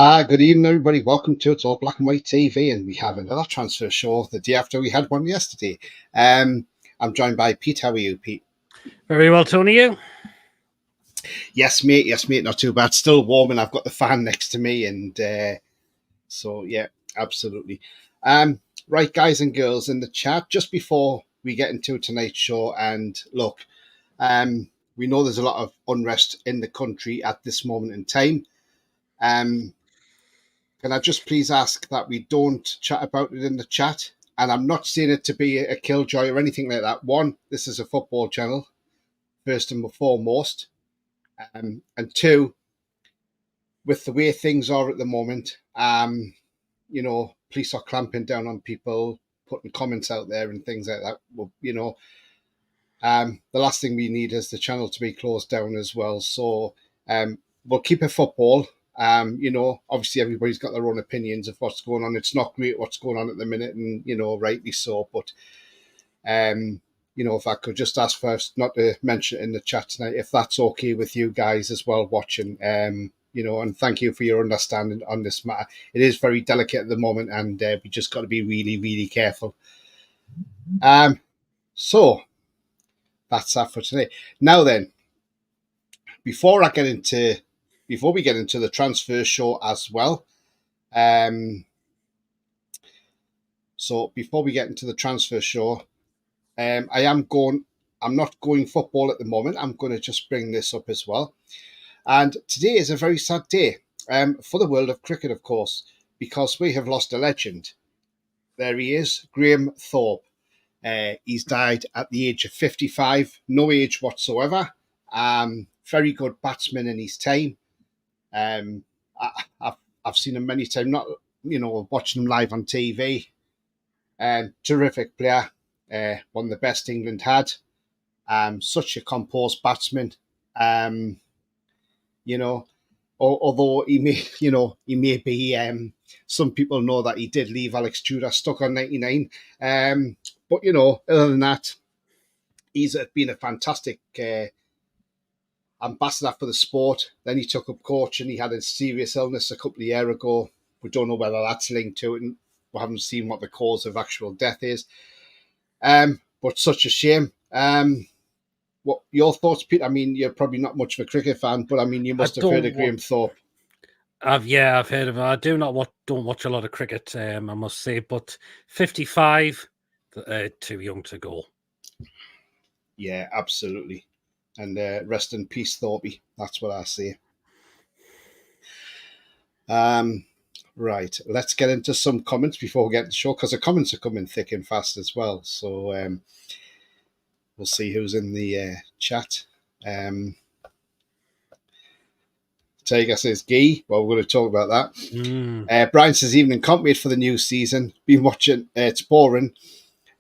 Good evening, everybody. Welcome to It's All Black and White TV, and we have another transfer show the day after we had one yesterday. I'm joined by Pete. How are you, Pete? Very well, Tony. You? Yes, mate. Yes, mate. Not too bad. Still warm, and I've got the fan next to me, and so yeah, absolutely. Right, guys and girls in the chat. Just before we get into tonight's show, and look, we know there's a lot of unrest in the country at this moment in time. Can I just please ask that we don't chat about it in the chat? And I'm not saying it to be a killjoy or anything like that. One, this is a football channel, first and foremost. And two, with the way things are at the moment, police are clamping down on people, putting comments out there and things like that. Well, the last thing we need is the channel to be closed down as well. So we'll keep it football. Obviously everybody's got their own opinions of what's going on. It's not great what's going on at the minute, and rightly so. But if I could just ask first not to mention it in the chat tonight, if that's okay with you guys as well watching. And thank you for your understanding on this matter. It is very delicate at the moment, and we just got to be really, really careful. So that's that for today. Now then, before we get into the transfer show as well. So before we get into the transfer show, I'm not going football at the moment. I'm going to just bring this up as well. And today is a very sad day for the world of cricket, of course, because we have lost a legend. There he is, Graham Thorpe. He's died at the age of 55, no age whatsoever. Very good batsman in his time. I've seen him many times, not watching him live on TV. Terrific player, one of the best England had. Such a composed batsman. Although he may be. Some people know that he did leave Alex Tudor stuck on 99. But other than that, he's been a fantastic ambassador for the sport. Then he took up coaching. He had a serious illness a couple of years ago. We don't know whether that's linked to it, and we haven't seen what the cause of actual death is. But such a shame. What your thoughts, Pete? I mean, you're probably not much of a cricket fan, but I mean, you must have heard of Graham Thorpe. I've heard of it. I don't watch a lot of cricket, I must say, but 55, too young to go. Yeah, absolutely. And rest in peace, Thorpe. That's what I say. Right, let's get into some comments before we get to the show, because the comments are coming thick and fast as well. So we'll see who's in the chat. Tiger says, Guehi. Well, we're going to talk about that. Brian says, evening, can't wait for the new season. Been watching, it's boring.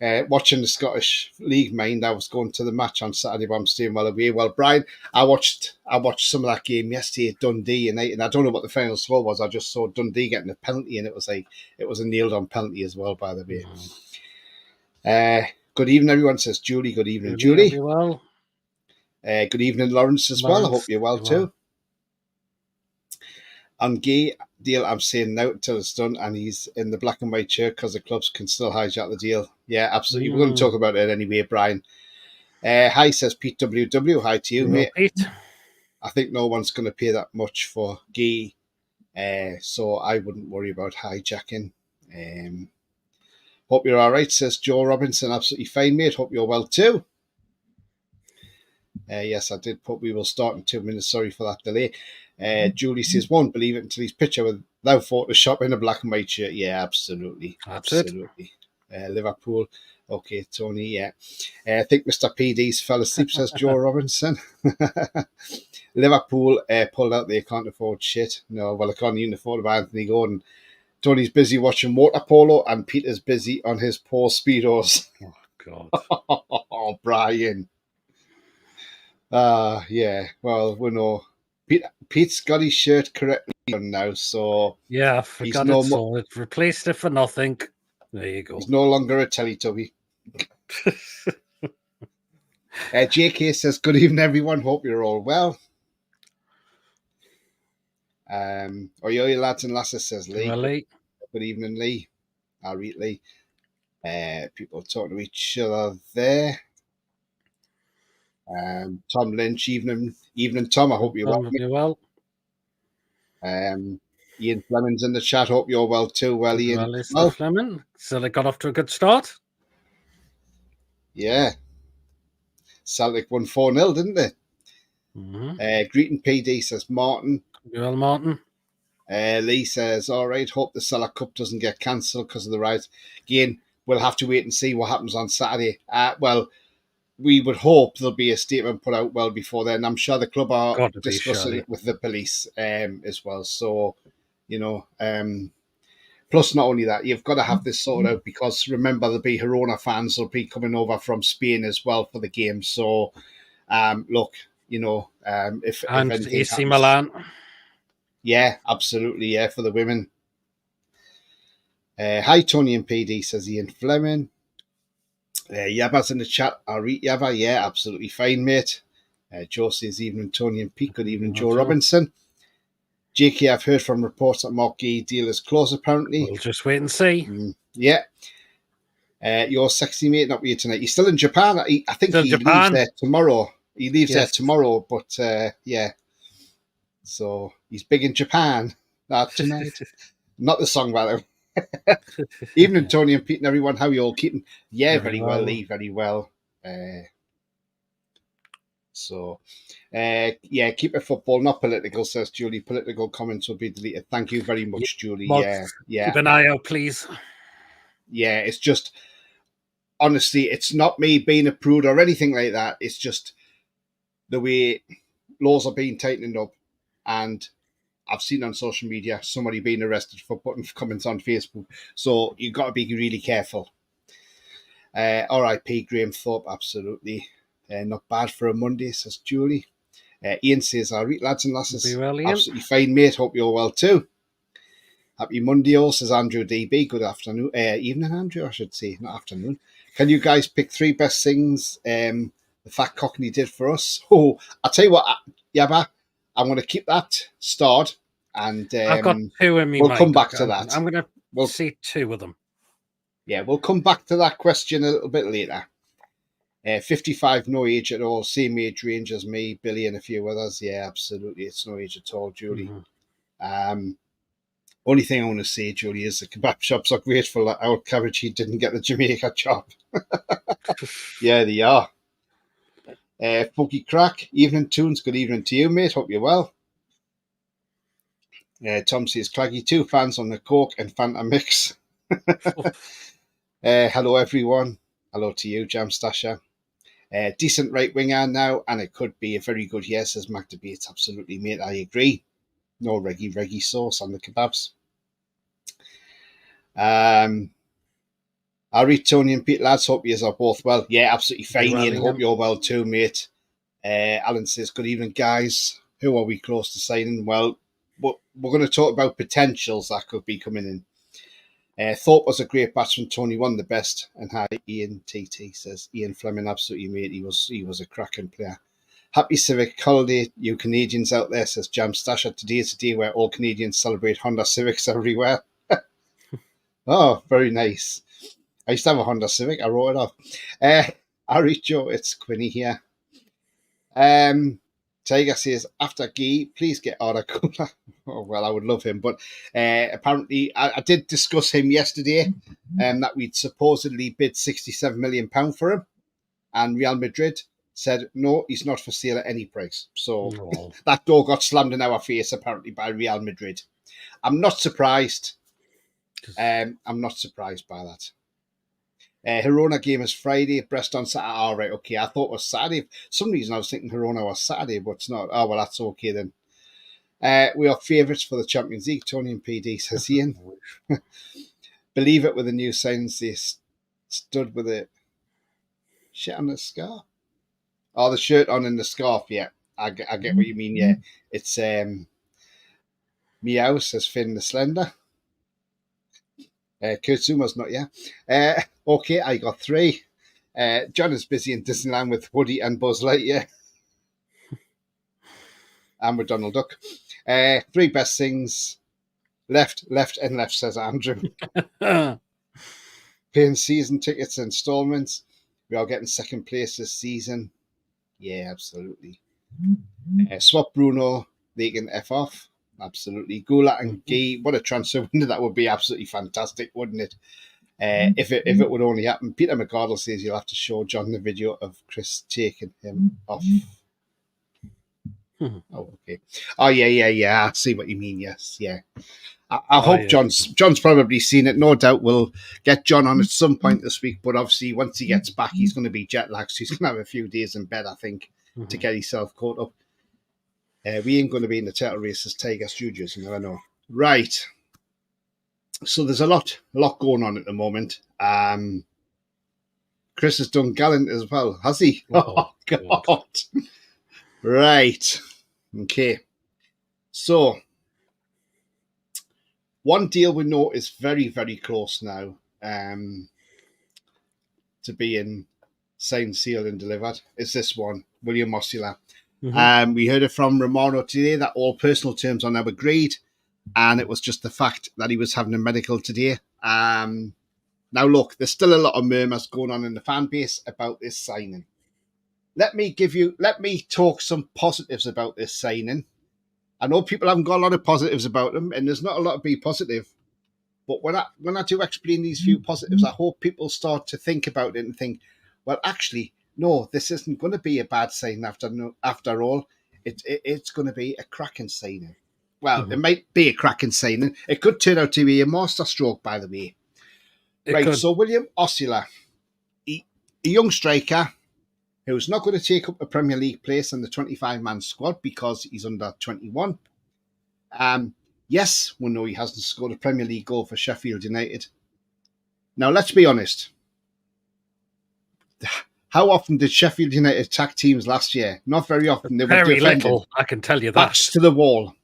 Watching the Scottish League, mind. I was going to the match on Saturday, but I'm staying well away. Well, Brian, I watched some of that game yesterday at Dundee, and I don't know what the final score was. I just saw Dundee getting a penalty, and it was a nailed-on penalty as well, by the way. Good evening, everyone. Says Julie. Good evening, Julie. Well. Good evening, Lawrence, as well. I hope you're well too. On Guy deal, I'm saying no until it's done, and he's in the black and white shirt because the clubs can still hijack the deal. Yeah, absolutely. We're going to talk about it anyway, Brian. Hi, says Pete WW. Hi to you, mate. Pete. I think no one's going to pay that much for Guy, so I wouldn't worry about hijacking. Hope you're all right, says Joe Robinson. Absolutely fine, mate. Hope you're well too. Yes, I did put we will start in 2 minutes. Sorry for that delay. Julie says, won't believe it until his picture without Photoshop in a black and white shirt. Yeah, absolutely. Absolutely. Liverpool. Okay, Tony, yeah. I think Mr. PD's fell asleep, says Joe Robinson. Liverpool pulled out they can't afford shit. No, well, I can't even afford Anthony Gordon. Tony's busy watching water polo, and Peter's busy on his poor Speedos. Oh, God. Oh, Brian. Yeah, well, we know. Pete's got his shirt correctly done now, so... Yeah, I forgot it, so it replaced it for nothing. There you go. He's no longer a Teletubby. JK says, good evening, everyone. Hope you're all well. Oi, lads and lasses, says Lee. Well, Lee. Good evening, Lee. I'll read Lee. People talking to each other there. Tom Lynch, evening, Tom. I hope you're well. You're well. Ian Fleming's in the chat. Hope you're well too. Well, Ian. Well, it's the Fleming. So they got off to a good start. Yeah. Celtic won 4-0, didn't they? Mm-hmm. Greeting PD, says Martin. Well, Martin. Lee says, all right, hope the Cellar Cup doesn't get cancelled because of the riots. Again, we'll have to wait and see what happens on Saturday. Well, we would hope there'll be a statement put out well before then. I'm sure the club are discussing it with the police as well. So, plus not only that, you've got to have this sorted out because remember there'll be Girona fans will be coming over from Spain as well for the game. So, look, if anything AC happens, Milan. Yeah, absolutely. Yeah, for the women. Hi, Tony and PD, says Ian Fleming. Yaba's in the chat. I'll read Yaba. Yeah, absolutely fine, mate. Joe says evening, Tony and Pete. Good evening, Joe Robinson. JK, I've heard from reports that Marc Guehi deal is close, apparently. We'll just wait and see. Yeah. Your sexy mate not with you tonight. He's still in Japan. I think he leaves there tomorrow. He leaves there tomorrow, but yeah. So he's big in Japan tonight. Not the song, by the way. Evening, Tony and Pete and everyone. How are you all keeping? Yeah, very well, Lee. Very well. Yeah, keep it football, not political, says Julie. Political comments will be deleted. Thank you very much, Julie. Yeah. Keep an eye out, please. Yeah, it's just, honestly, it's not me being a prude or anything like that. It's just the way laws are being tightened up. And I've seen on social media somebody being arrested for putting comments on Facebook. So you've got to be really careful. R.I.P. Graham Thorpe, absolutely. Not bad for a Monday, says Julie. Ian says, all right, lads and lasses. Be well, Ian. Absolutely fine, mate. Hope you're well too. Happy Monday, all, says Andrew DB. Good afternoon. Evening, Andrew, I should say. Not afternoon. Can you guys pick 3 best things the Fat Cockney did for us? Oh, I'll tell you what, Yabba. I'm going to keep that starred, and I've got 2 in me. We'll come back to that. I'm going to see 2 of them. Yeah, we'll come back to that question a little bit later. 55, no age at all. Same age range as me, Billy, and a few others. Yeah, absolutely. It's no age at all, Julie. Mm-hmm. Only thing I want to say, Julie, is the kebab shops are grateful that our cabbage didn't get the Jamaica chop. Yeah, they are. Funky Crack, evening tunes. Good evening to you, mate. Hope you're well. Tom says, Claggy, 2 fans on the Coke and Fanta mix. Hello, everyone. Hello to you, Jam Stasher. Decent right winger now, and it could be a very good year, says Mac Debates. Absolutely, mate. I agree. No reggae sauce on the kebabs. I'll read Tony and Pete, lads. Hope you are both well. Yeah, absolutely fine, Ian. Hope you're well too, mate. Alan says, good evening, guys. Who are we close to signing? Well, we're going to talk about potentials that could be coming in. Thorpe was a great batsman. Tony won the best. And hi, Ian TT, says Ian Fleming. Absolutely, mate. He was a cracking player. Happy Civic holiday, you Canadians out there, says Jam Stasher. Today is a day where all Canadians celebrate Honda Civics everywhere. Oh, very nice. I used to have a Honda Civic. I wrote it off. Harry Joe, it's Quinny here. Tiger says, after Guy, please get Arda Cooler. Oh, well, I would love him. But apparently, I did discuss him yesterday, that we'd supposedly bid £67 million for him. And Real Madrid said, no, he's not for sale at any price. So that door got slammed in our face, apparently, by Real Madrid. I'm not surprised. I'm not surprised by that. Girona game is Friday, Brest on Saturday. All right, okay. I thought it was Saturday. For some reason I was thinking Girona was Saturday, but it's not. Oh, well, that's okay then. We are favourites for the Champions League, Tony and PD, says Ian. Believe it, with the new signings, they stood with a shit on the scarf. Oh, the shirt on and the scarf, yeah. I get what you mean, yeah. It's Meow, says Finn the Slender. Kurt Zuma's not, yeah. Okay, I got 3. John is busy in Disneyland with Woody and Buzz Lightyear. And with Donald Duck. Three best things. Left, and left, says Andrew. Paying season tickets and installments. We are getting second place this season. Yeah, absolutely. Swap Bruno, they can F off. Absolutely. Gula and Guehi, what a transfer window that would be. Absolutely fantastic, wouldn't it? If it would only happen. Peter McGardle says you'll have to show John the video of Chris taking him off. Oh, okay. Oh, yeah. I see what you mean. Yes, yeah. I hope John's probably seen it. No doubt we'll get John on at some point this week. But obviously, once he gets back, he's going to be jet lagged. So he's going to have a few days in bed, I think, to get himself caught up. We ain't going to be in the title race as Tiger Studios. You never know. Right. So there's a lot going on at the moment. Chris has done gallant as well, has he? Oh God. Right. Okay. So one deal we know is very, very close now to being signed, sealed, and delivered. Is this one, William Osula? We heard it from Romano today that all personal terms are now agreed, and it was just the fact that he was having a medical today. Now, look, there's still a lot of murmurs going on in the fan base about this signing. Let me talk some positives about this signing. I know people haven't got a lot of positives about them, and there's not a lot to be positive. But when I do explain these few positives, I hope people start to think about it and think, well, actually, no, this isn't going to be a bad signing after all. It's going to be a cracking signing. Well, it might be a cracking signing. It could turn out to be a masterstroke, by the way. So William Osula, a young striker who's not going to take up a Premier League place in the 25-man squad because he's under 21. Yes, we know he hasn't scored a Premier League goal for Sheffield United. Now, let's be honest. How often did Sheffield United attack teams last year? Not very often. They were defending. Little, I can tell you that. Backs to the wall.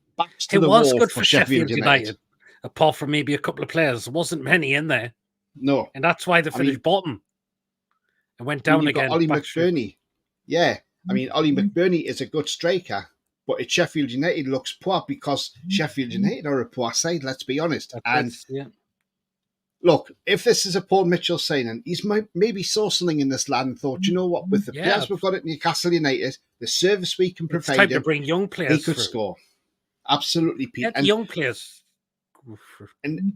It was good for Sheffield United. Apart from maybe a couple of players. There wasn't many in there. No. And that's why they finished bottom. And went down again. Ollie McBurney. Yeah. I mean, Ollie McBurney is a good striker. But at Sheffield United looks poor because Sheffield United are a poor side, let's be honest. Look, if this is a Paul Mitchell signing, he's maybe saw something in this lad and thought, you know what, with the players we've got at Newcastle United, the service we can provide him, to bring young players he could score. Absolutely, Pete. And young players. And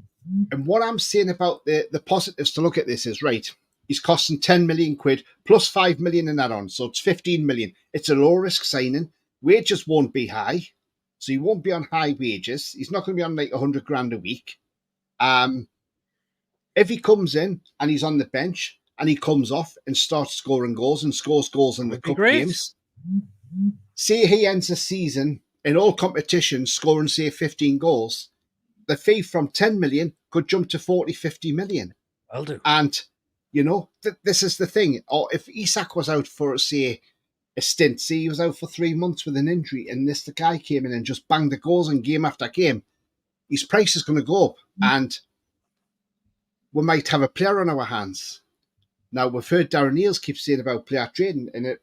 what I'm saying about the positives to look at this is, right, he's costing 10 million quid plus 5 million in add-on, so it's 15 million. It's a low-risk signing. Wages won't be high, so he won't be on high wages. He's not going to be on like 100 grand a week. If he comes in and he's on the bench and he comes off and starts scoring goals and scores goals in the cup games, say he ends the season in all competitions scoring, say, 15 goals, the fee from 10 million could jump to 40, 50 million. I'll do. And, you know, this is the thing. Or if Isak was out for, say, a stint, see, he was out for 3 months with an injury, and the guy came in and just banged the goals in game after game, his price is going to go up, and we might have a player on our hands. Now, we've heard Darren Neils keep saying about player trading, and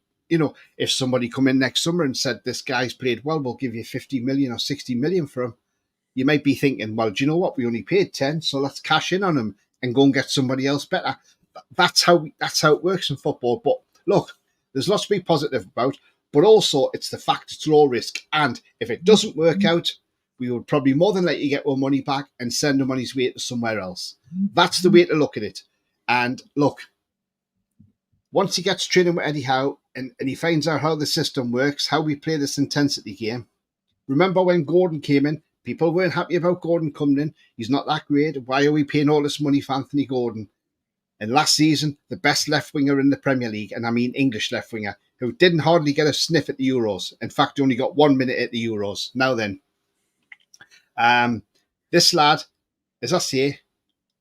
if somebody come in next summer and said, this guy's played well, we'll give you 50 million or 60 million for him, you might be thinking, well, do you know what? We only paid 10, so let's cash in on him and go and get somebody else better. That's how it works in football. But look, there's lots to be positive about, but also it's the fact it's low risk. And if it doesn't work out, we would probably more than likely get our money back and send him on his way to somewhere else. That's the way to look at it. And look, once he gets training with Eddie Howe and he finds out how the system works, how we play this intensity game. Remember when Gordon came in, people weren't happy about Gordon coming in. He's not that great. Why are we paying all this money for Anthony Gordon? And last season, the best left winger in the Premier League, and I mean English left winger, who didn't hardly get a sniff at the Euros. In fact, only got 1 minute at the Euros. Now then, this lad, as I say,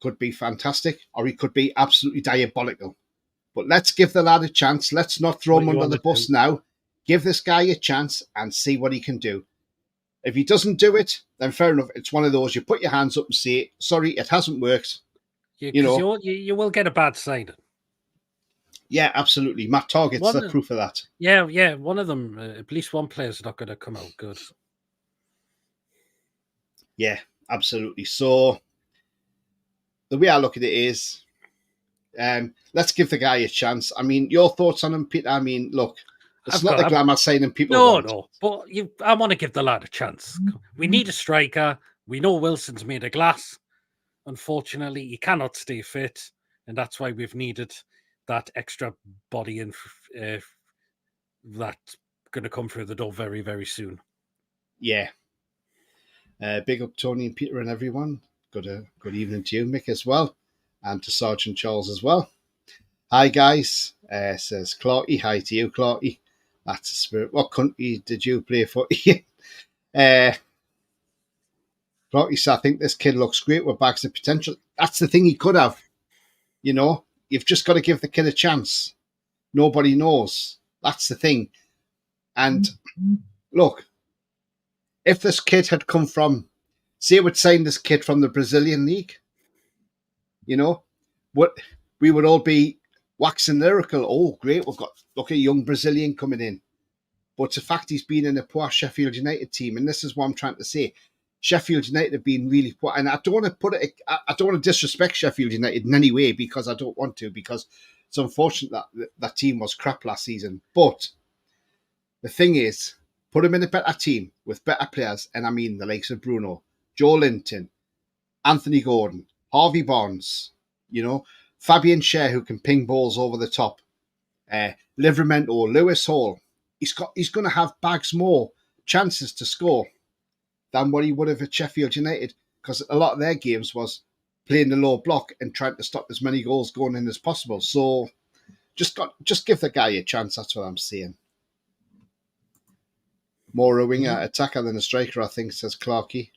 could be fantastic, or he could be absolutely diabolical. But let's give the lad a chance. Let's not throw him under the bus now. Give this guy a chance and see what he can do. If he doesn't do it, then fair enough. It's one of those, you put your hands up and say, sorry, it hasn't worked. You will get a bad signing. Yeah, absolutely. Matt Target's the proof of that. Yeah. One of them, at least one player's not going to come out good. Yeah, absolutely. So the way I look at it is, let's give the guy a chance. I mean, your thoughts on him, Peter? I mean, look, it's not the glamour signing people want. No, but I want to give the lad a chance. We need a striker. We know Wilson's made of glass. Unfortunately, he cannot stay fit, and that's why we've needed that extra body in that's going to come through the door very, very soon. Yeah. Big up Tony and Peter and everyone. Good evening to you, Mick, as well, and to Sergeant Charles as well. Hi, guys, says Clarky. Hi to you, Clarky. That's the spirit. What country did you play for? Clarky said, I think this kid looks great with bags of potential. That's the thing he could have. You know, you've just got to give the kid a chance. Nobody knows. That's the thing. And look, if this kid had come from, say, we'd signed this kid from the Brazilian league, you know, what we would all be waxing lyrical. Oh, great, we've got look at a young Brazilian coming in. But the fact he's been in a poor Sheffield United team, and this is what I'm trying to say. Sheffield United have been really poor, and I don't want to put it. I don't want to disrespect Sheffield United in any way because I don't want to. Because it's unfortunate that that team was crap last season. But the thing is, put him in a better team with better players, and I mean the likes of Bruno, Joe Linton, Anthony Gordon, Harvey Barnes, you know, Fabian Schär, who can ping balls over the top, Livramento, Lewis Hall. He's going to have bags more chances to score than what he would have at Sheffield United, because a lot of their games was playing the low block and trying to stop as many goals going in as possible. So just give the guy a chance. That's what I'm saying. More a winger attacker than a striker, I think, says Clarky.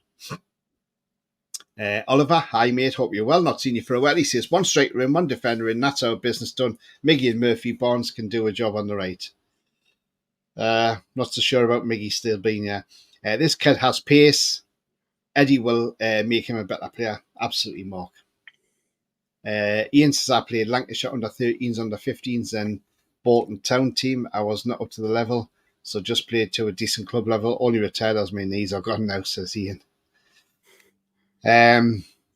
Oliver, hi mate, hope you're well. Not seen you for a while. He says, one striker in, one defender in, that's our business done. Miggy and Murphy Barnes can do a job on the right. Not so sure about Miggy still being there. This kid has pace. Eddie will make him a better player. Absolutely, Mark. Ian says, I played Lancashire under 13s, under 15s, and Bolton Town team. I was not up to the level, so just played to a decent club level. Only retired as my knees are gone now, says Ian.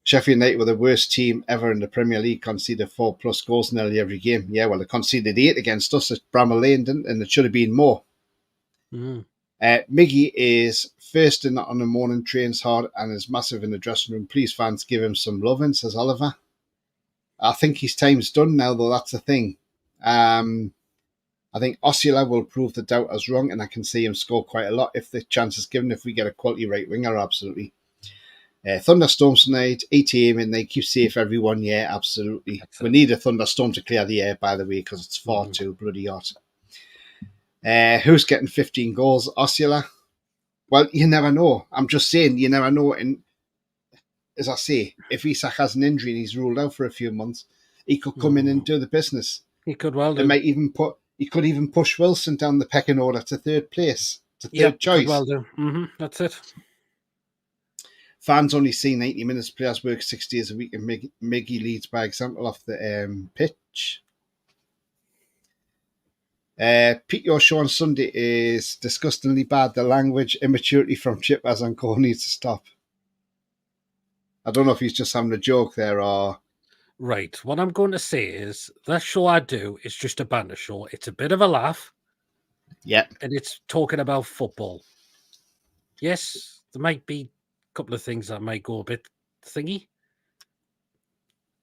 Sheffield United were the worst team ever in the Premier League, conceded 4+ goals nearly every game. Yeah, well, they conceded 8 against us at Bramall Lane, and it should have been more. Miggy is first in on the morning, trains hard, and is massive in the dressing room. Please, fans, give him some loving, says Oliver. I think his time's done now, though. That's the thing. I think Osula will prove the doubters wrong, and I can see him score quite a lot if the chance is given. If we get a quality right winger, absolutely. Thunderstorms tonight, 8 a.m. and they keep safe everyone. Yeah, absolutely. Excellent. We need a thunderstorm to clear the air, by the way, because it's far too bloody hot. Who's getting 15 goals? Osula? Well, you never know. I'm just saying, you never know. And as I say, if Isak has an injury and he's ruled out for a few months, he could come in and do the business. He could well do. He could even push Wilson down the pecking order to third place, to third choice. Could well do. That's it. Fans only see 90 minutes. Players work 6 days a week, and Miggy leads by example off the pitch. Pete, your show on Sunday is disgustingly bad. The language immaturity from Chippers and Co needs to stop. I don't know if he's just having a joke there or... Right. What I'm going to say is that show I do is just a banter show. It's a bit of a laugh. Yeah. And it's talking about football. Yes, there might be a couple of things that might go a bit thingy.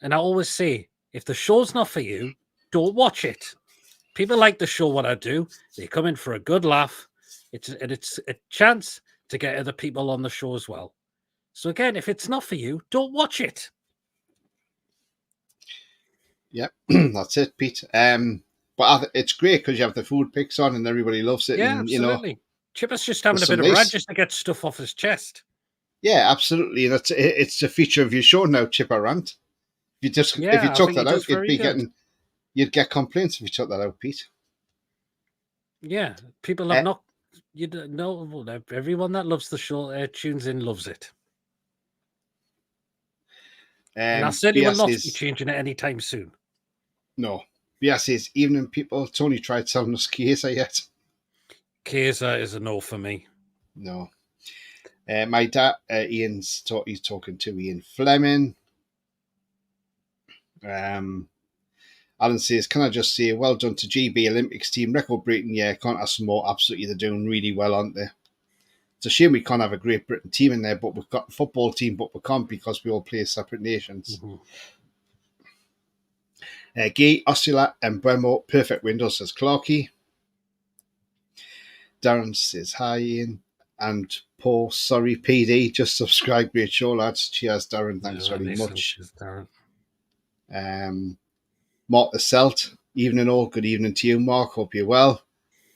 And I always say, if the show's not for you, don't watch it. People like the show what I do. They come in for a good laugh. It's a chance to get other people on the show as well. So again, if it's not for you, don't watch it. Yep, that's it, Pete. But it's great because you have the food picks on and everybody loves it. Yeah, and, absolutely. Chipper's just having a bit of rant just to get stuff off his chest. Yeah, absolutely. And it's a feature of your show now, Chipper Rant. If you took that out, you'd get complaints if you took that out, Pete. Yeah, people have not. You know, everyone that loves the show tunes in, loves it. And I certainly will not be changing it anytime soon. No. Bias says, evening people. Tony tried selling us Chiesa yet. Chiesa is a no for me. No. My dad, he's talking to Ian Fleming. Alan says, can I just say, well done to GB Olympics team, record breaking. Yeah, can't ask for more. Absolutely, they're doing really well, aren't they? It's a shame we can't have a Great Britain team in there, but we've got a football team, but we can't because we all play as separate nations. Guy, Osula, and Bremo, perfect windows, says Clarkey. Darren says, hi, Ian. And Paul, sorry, PD, just subscribe. Great show, lads. Cheers, Darren. Thanks very much. Cheers, Darren. Mark the Celt, evening all. Good evening to you, Mark. Hope you're well.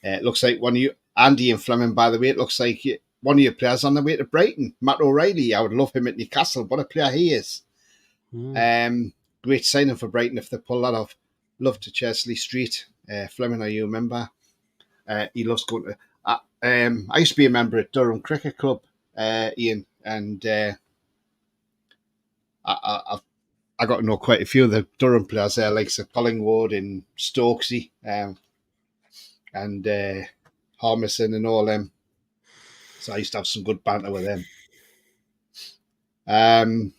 It looks like one of you, Andy and Fleming, by the way, it looks like one of your players on the way to Brighton, Matt O'Reilly. I would love him at Newcastle. What a player he is. Great signing for Brighton if they pull that off. Love to Chesley Street. Fleming, are you a member? He loves going to... I used to be a member at Durham Cricket Club, Ian, and I got to know quite a few of the Durham players there, like Sir Collingwood and Stokesy, and Harmison and all them. So I used to have some good banter with them.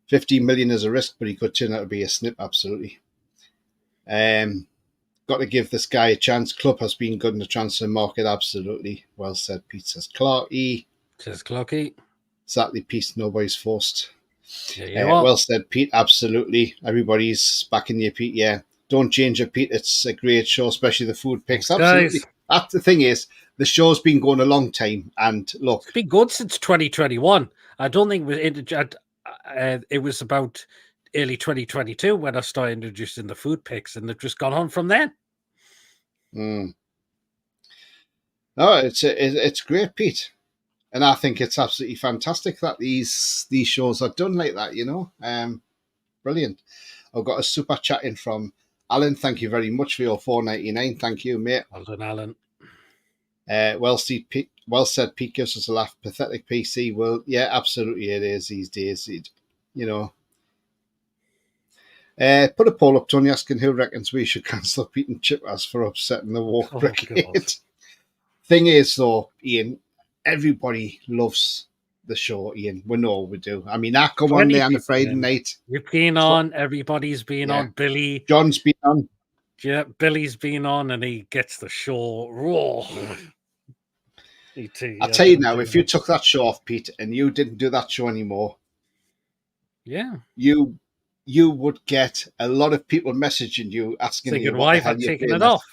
15 million is a risk, but he could turn out to be a snip, absolutely. Got to give this guy a chance. Club has been good in the transfer market, absolutely. Well said, Pete, says Clarkey. Says Clarkey. Exactly, Pete, nobody's forced. Yeah, well said, Pete, absolutely. Everybody's backing you, Pete, yeah. Don't change it, Pete. It's a great show, especially the food picks. Thanks, absolutely. Guys. That's the thing is, the show's been going a long time, and look, it's been good since 2021. I don't think it was about early 2022 when I started introducing the food picks, and they've just gone on from then. No, it's great, Pete, and I think it's absolutely fantastic that these shows are done like that. You know, brilliant. I've got a super chat in from Alan. Thank you very much for your $4.99. Thank you, mate. Well done, Alan. Well said, Pete gives us a laugh. Pathetic PC. Well, yeah, absolutely it is these days. You know. Put a poll up, Tony, asking who reckons we should cancel Pete and Chippers for upsetting the Walk Brigade. Thing is, though, Ian, everybody loves the show, Ian. We know we do. I mean, I come on there on a Friday night. You've been on. Everybody's been on. Billy. John's been on. Yeah, Billy's been on, and he gets the show raw. I'll tell you now, if you took that show off, Pete, and you didn't do that show anymore, yeah, you would get a lot of people messaging you asking you why have I taken it off.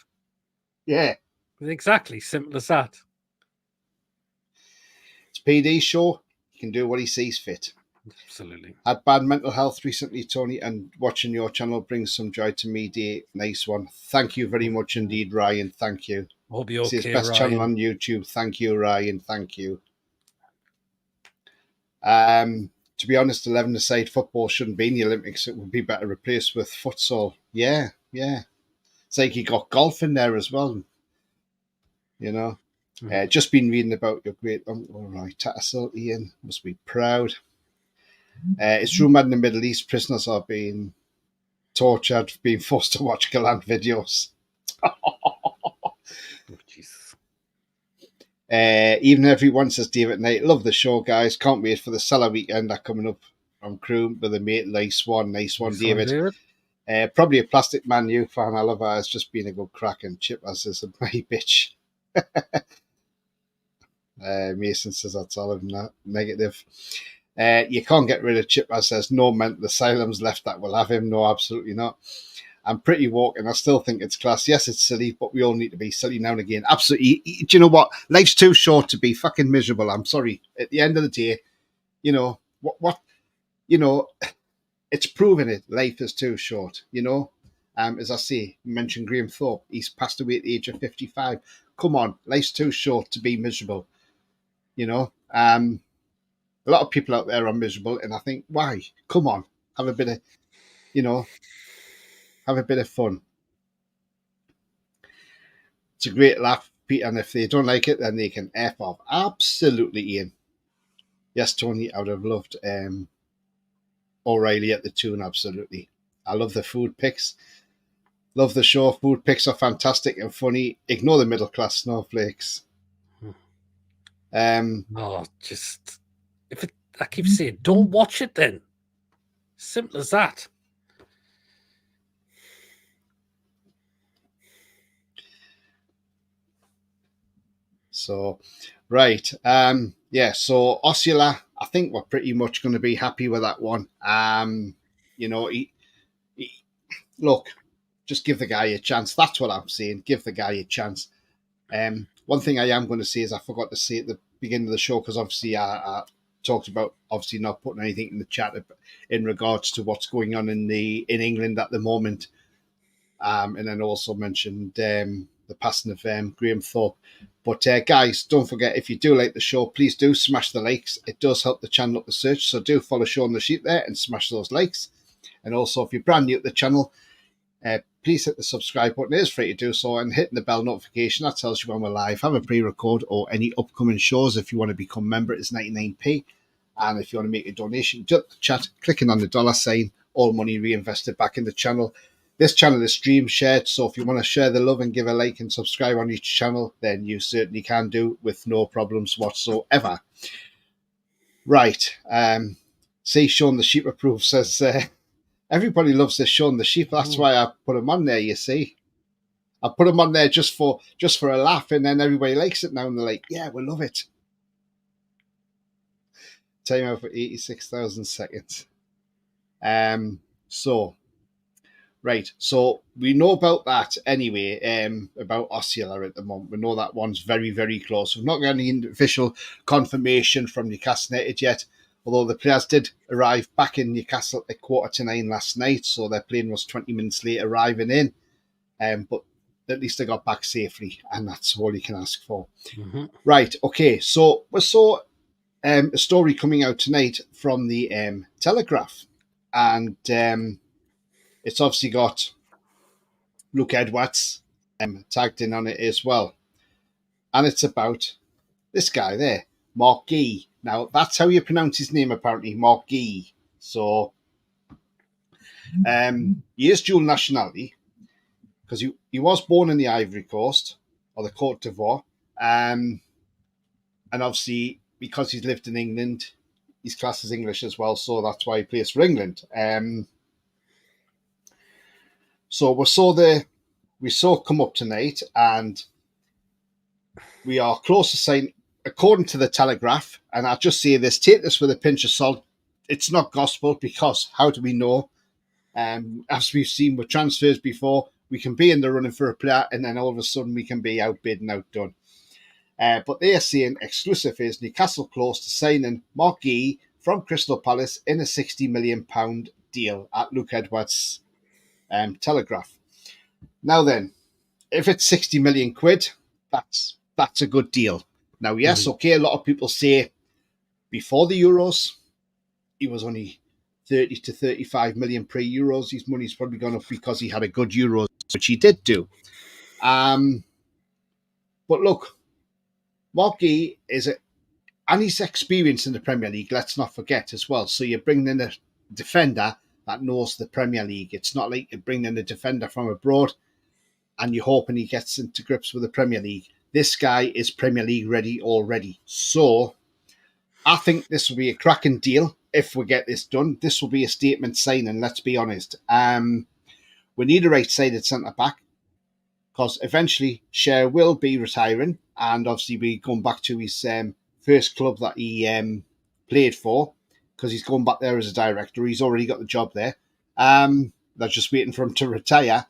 Yeah, exactly. Simple as that. It's PD's show. He can do what he sees fit. Absolutely. Had bad mental health recently, Tony, and watching your channel brings some joy to me, dear. Nice one. Thank you very much indeed, Ryan. Thank you. Hope you're okay, it's his best Ryan. channel on YouTube. Thank you, Ryan. Thank you. To be honest, 11-a-side football shouldn't be in the Olympics. It would be better replaced with futsal. Yeah. It's like you got golf in there as well. You know. Just been reading about your great uncle, right? Tattersall, Ian must be proud. It's rumored in the Middle East prisoners are being tortured, being forced to watch Galant videos. Oh, Jesus. Even everyone says David Knight, love the show, guys. Can't wait for the Salah weekend that coming up from crew with a mate. Nice one, David. Probably a Plastic Man U fan. I love her. It's just been a good crack and chip as is a my bitch. Mason says that's all of that negative. You can't get rid of Chip, as says no mental asylums left that will have him. No, absolutely not. I'm pretty woke and I still think it's class. Yes, it's silly, but we all need to be silly now and again. Absolutely. Do you know what? Life's too short to be fucking miserable. I'm sorry. At the end of the day, you know, what you know, it's proven it. Life is too short, you know. As I say, you mentioned Graham Thorpe. He's passed away at the age of 55. Come on, life's too short to be miserable. You know, a lot of people out there are miserable, and I think, why? Come on, have a bit of, you know, have a bit of fun. It's a great laugh, Pete, and if they don't like it, then they can F off. Absolutely, Ian. Yes, Tony, I would have loved O'Reilly at the tune, absolutely. I love the food picks. Love the show. Food picks are fantastic and funny. Ignore the middle class snowflakes. Just I keep saying, don't watch it then. Simple as that. So, right. Yeah, so Osula, I think we're pretty much going to be happy with that one. Look, just give the guy a chance. That's what I'm saying. Give the guy a chance. One thing I am going to say is I forgot to say at the beginning of the show, because obviously I talked about obviously not putting anything in the chat in regards to what's going on in England at the moment. And then also mentioned the passing of Graham Thorpe. But guys, don't forget, if you do like the show, please do smash the likes. It does help the channel up the search. So do follow Sean the Sheep there and smash those likes. And also, if you're brand new to the channel, please hit the subscribe button. It is free to do so. And hitting the bell notification, that tells you when we're live, have a pre-record or any upcoming shows. If you want to become a member, it's 99p. And if you want to make a donation, just chat, clicking on the $sign, all money reinvested back in the channel. This channel is Screenshared, so if you want to share the love and give a like and subscribe on each channel, then you certainly can do with no problems whatsoever. Right. See, Sean the Sheep approves, says everybody loves this Sean the Sheep. That's why I put him on there, you see. I put him on there just for a laugh, and then everybody likes it now, and they're like, yeah, we love it. Time out for 86,000 seconds. Right, so we know about that anyway, about Osula at the moment. We know that one's very, very close. We've not got any official confirmation from Newcastle United yet, although the players did arrive back in Newcastle at 9:15 last night, so their plane was 20 minutes late arriving in, but at least they got back safely, and that's all you can ask for. Mm-hmm. Right, okay, so we saw a story coming out tonight from the Telegraph, and it's obviously got Luke Edwards tagged in on it as well. And it's about this guy there, Marc Guehi. Now, that's how you pronounce his name, apparently, Marc Guehi. So, he is dual nationality, because he was born in the Ivory Coast, or the Côte d'Ivoire. And obviously, because he's lived in England, he's classed as English as well, so that's why he plays for England. So we saw come up tonight, and we are close to saying, according to the Telegraph, and I'll just say this, take this with a pinch of salt. It's not gospel, because how do we know? As we've seen with transfers before, we can be in the running for a player, and then all of a sudden we can be outbid and outdone. But they are saying exclusive is Newcastle close to signing Marc Guehi from Crystal Palace in a £60 million deal at Luke Edwards' Telegraph. Now then, if it's 60 million quid, that's a good deal. Now, yes, okay, a lot of people say before the Euros, he was only 30 to 35 million pre-Euros. His money's probably gone up because he had a good Euros, which he did do. But look, Marc Guehi and he's experienced in the Premier League, let's not forget as well. So you're bringing in a defender that knows the Premier League. It's not like you're bringing in a defender from abroad and you're hoping he gets into grips with the Premier League. This guy is Premier League ready already. So I think this will be a cracking deal if we get this done. This will be a statement signing, let's be honest. We need a right-sided centre-back, because eventually Cher will be retiring, and obviously be going back to his first club that he played for, because he's going back there as a director. He's already got the job there. They're just waiting for him to retire.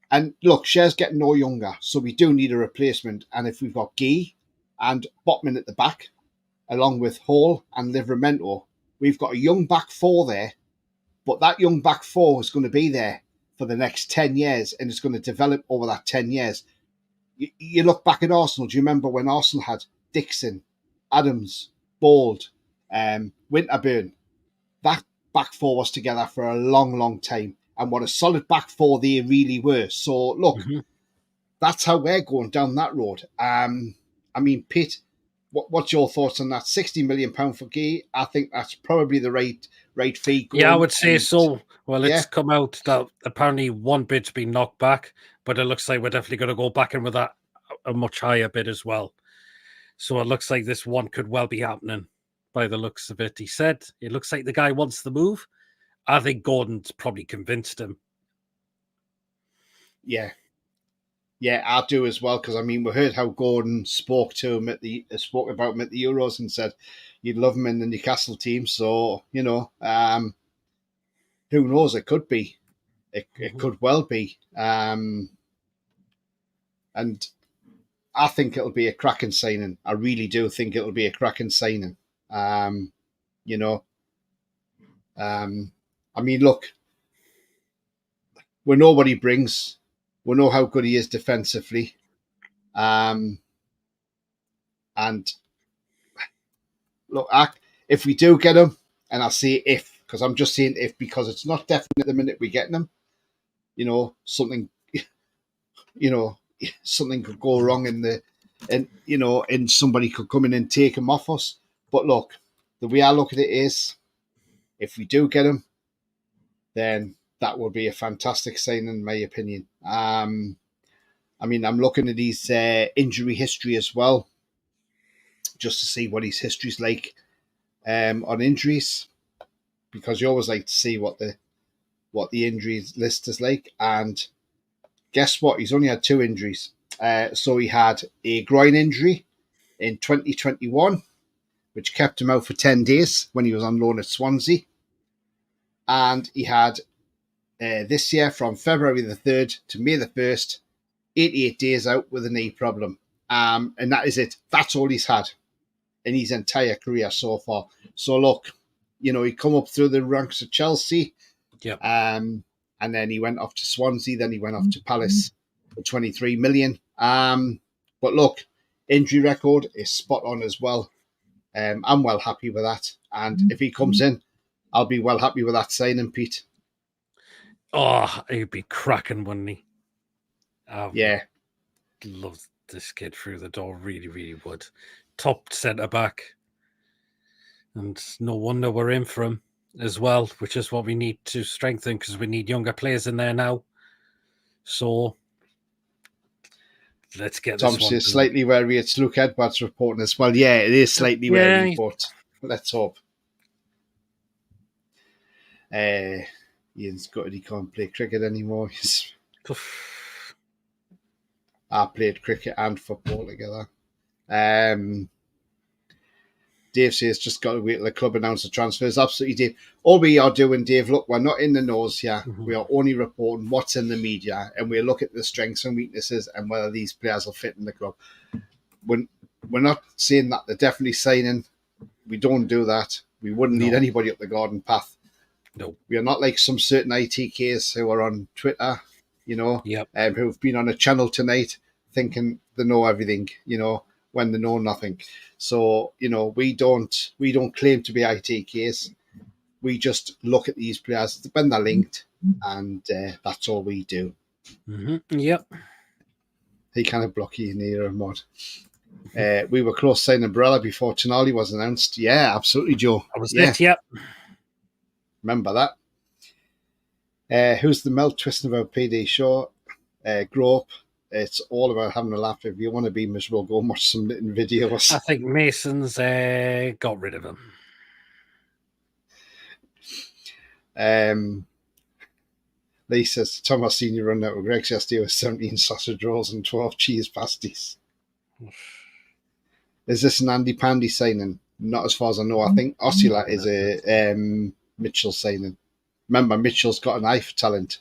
And look, Cher's getting no younger, so we do need a replacement. And if we've got Guehi and Botman at the back, along with Hall and Livramento, we've got a young back four there. But that young back four is going to be there for the next 10 years, and it's going to develop over that 10 years. You look back at Arsenal. Do you remember when Arsenal had Dixon, Adams, Bold, Winterburn? That back four was together for a long, long time. And what a solid back four they really were. So, look, that's how we're going down that road. I mean, Pete, what's your thoughts on that? £60 million for Guehi? I think that's probably the right fee. Yeah, I would say so. Well, it's come out that apparently one bid's been knocked back, but it looks like we're definitely going to go back in with that a much higher bid as well. So it looks like this one could well be happening by the looks of it. He said it looks like the guy wants the move. I think Gordon's probably convinced him. Yeah. Yeah, I do as well, because I mean, we heard how Gordon spoke about him at the Euros and said you'd love him in the Newcastle team. So, you know, who knows? It could be. It could well be. And I think it'll be a cracking signing. I really do think it'll be a cracking signing. You know, I mean, look, we know what he brings. We know how good he is defensively. And look, if we do get him, and I say if, because I'm just saying if, because it's not definite the minute we're getting him. You know, something could go wrong and somebody could come in and take him off us. But look, the way I look at it is, if we do get him, then that would be a fantastic sign, in my opinion. I mean, I'm looking at his injury history as well, just to see what his history's like on injuries, because you always like to see what the injuries list is like. And guess what? He's only had 2 injuries. So he had a groin injury in 2021, which kept him out for 10 days when he was on loan at Swansea. And he had this year, from February the 3rd to May the 1st, 88 days out with a knee problem. And that is it. That's all he's had in his entire career so far. So look, you know, he come up through the ranks of Chelsea. Yep. And then he went off to Swansea. Then he went off to Palace for 23 million. But look, injury record is spot on as well. I'm well happy with that. And if he comes in, I'll be well happy with that signing, Pete. Oh, he'd be cracking, wouldn't he? Yeah. Love this kid through the door. Really, really would. Top centre back. And no wonder we're in for him as well, which is what we need to strengthen, because we need younger players in there now. So let's get Tom this one. says slightly wary. It's Luke Edwards reporting as well. Yeah, it is slightly wary, but let's hope. Ian's gutted he can't play cricket anymore. I played cricket and football together. Dave says just got to wait till the club announce the transfers. Absolutely, Dave. All we are doing, Dave, look, we're not in the nose here. Mm-hmm. We are only reporting what's in the media, and we look at the strengths and weaknesses and whether these players will fit in the club. We're not saying that they're definitely signing. We don't do that. We wouldn't need anybody up the garden path. No. We are not like some certain ITKs who are on Twitter, you know, who've been on a channel tonight thinking they know everything, you know, when they know nothing. So, you know, we don't claim to be ITKs. We just look at these players when they're linked, and that's all we do. Mm-hmm. Yep. He kind of block you in here, Mod. We were close signing Umbrella before Tonali was announced. Yeah, absolutely, Joe. That was it, yep. Remember that. Who's the melt twisting about PD show? Grow up. It's all about having a laugh. If you want to be miserable, go and watch some knitting videos. I think Mason's got rid of him. Lee says, Thomas Senior run out with Greg's yesterday with 17 sausage rolls and 12 cheese pasties. Is this an Andy Pandy signing? Not as far as I know. I think Osula is a Mitchell signing. Remember, Mitchell's got an eye for talent.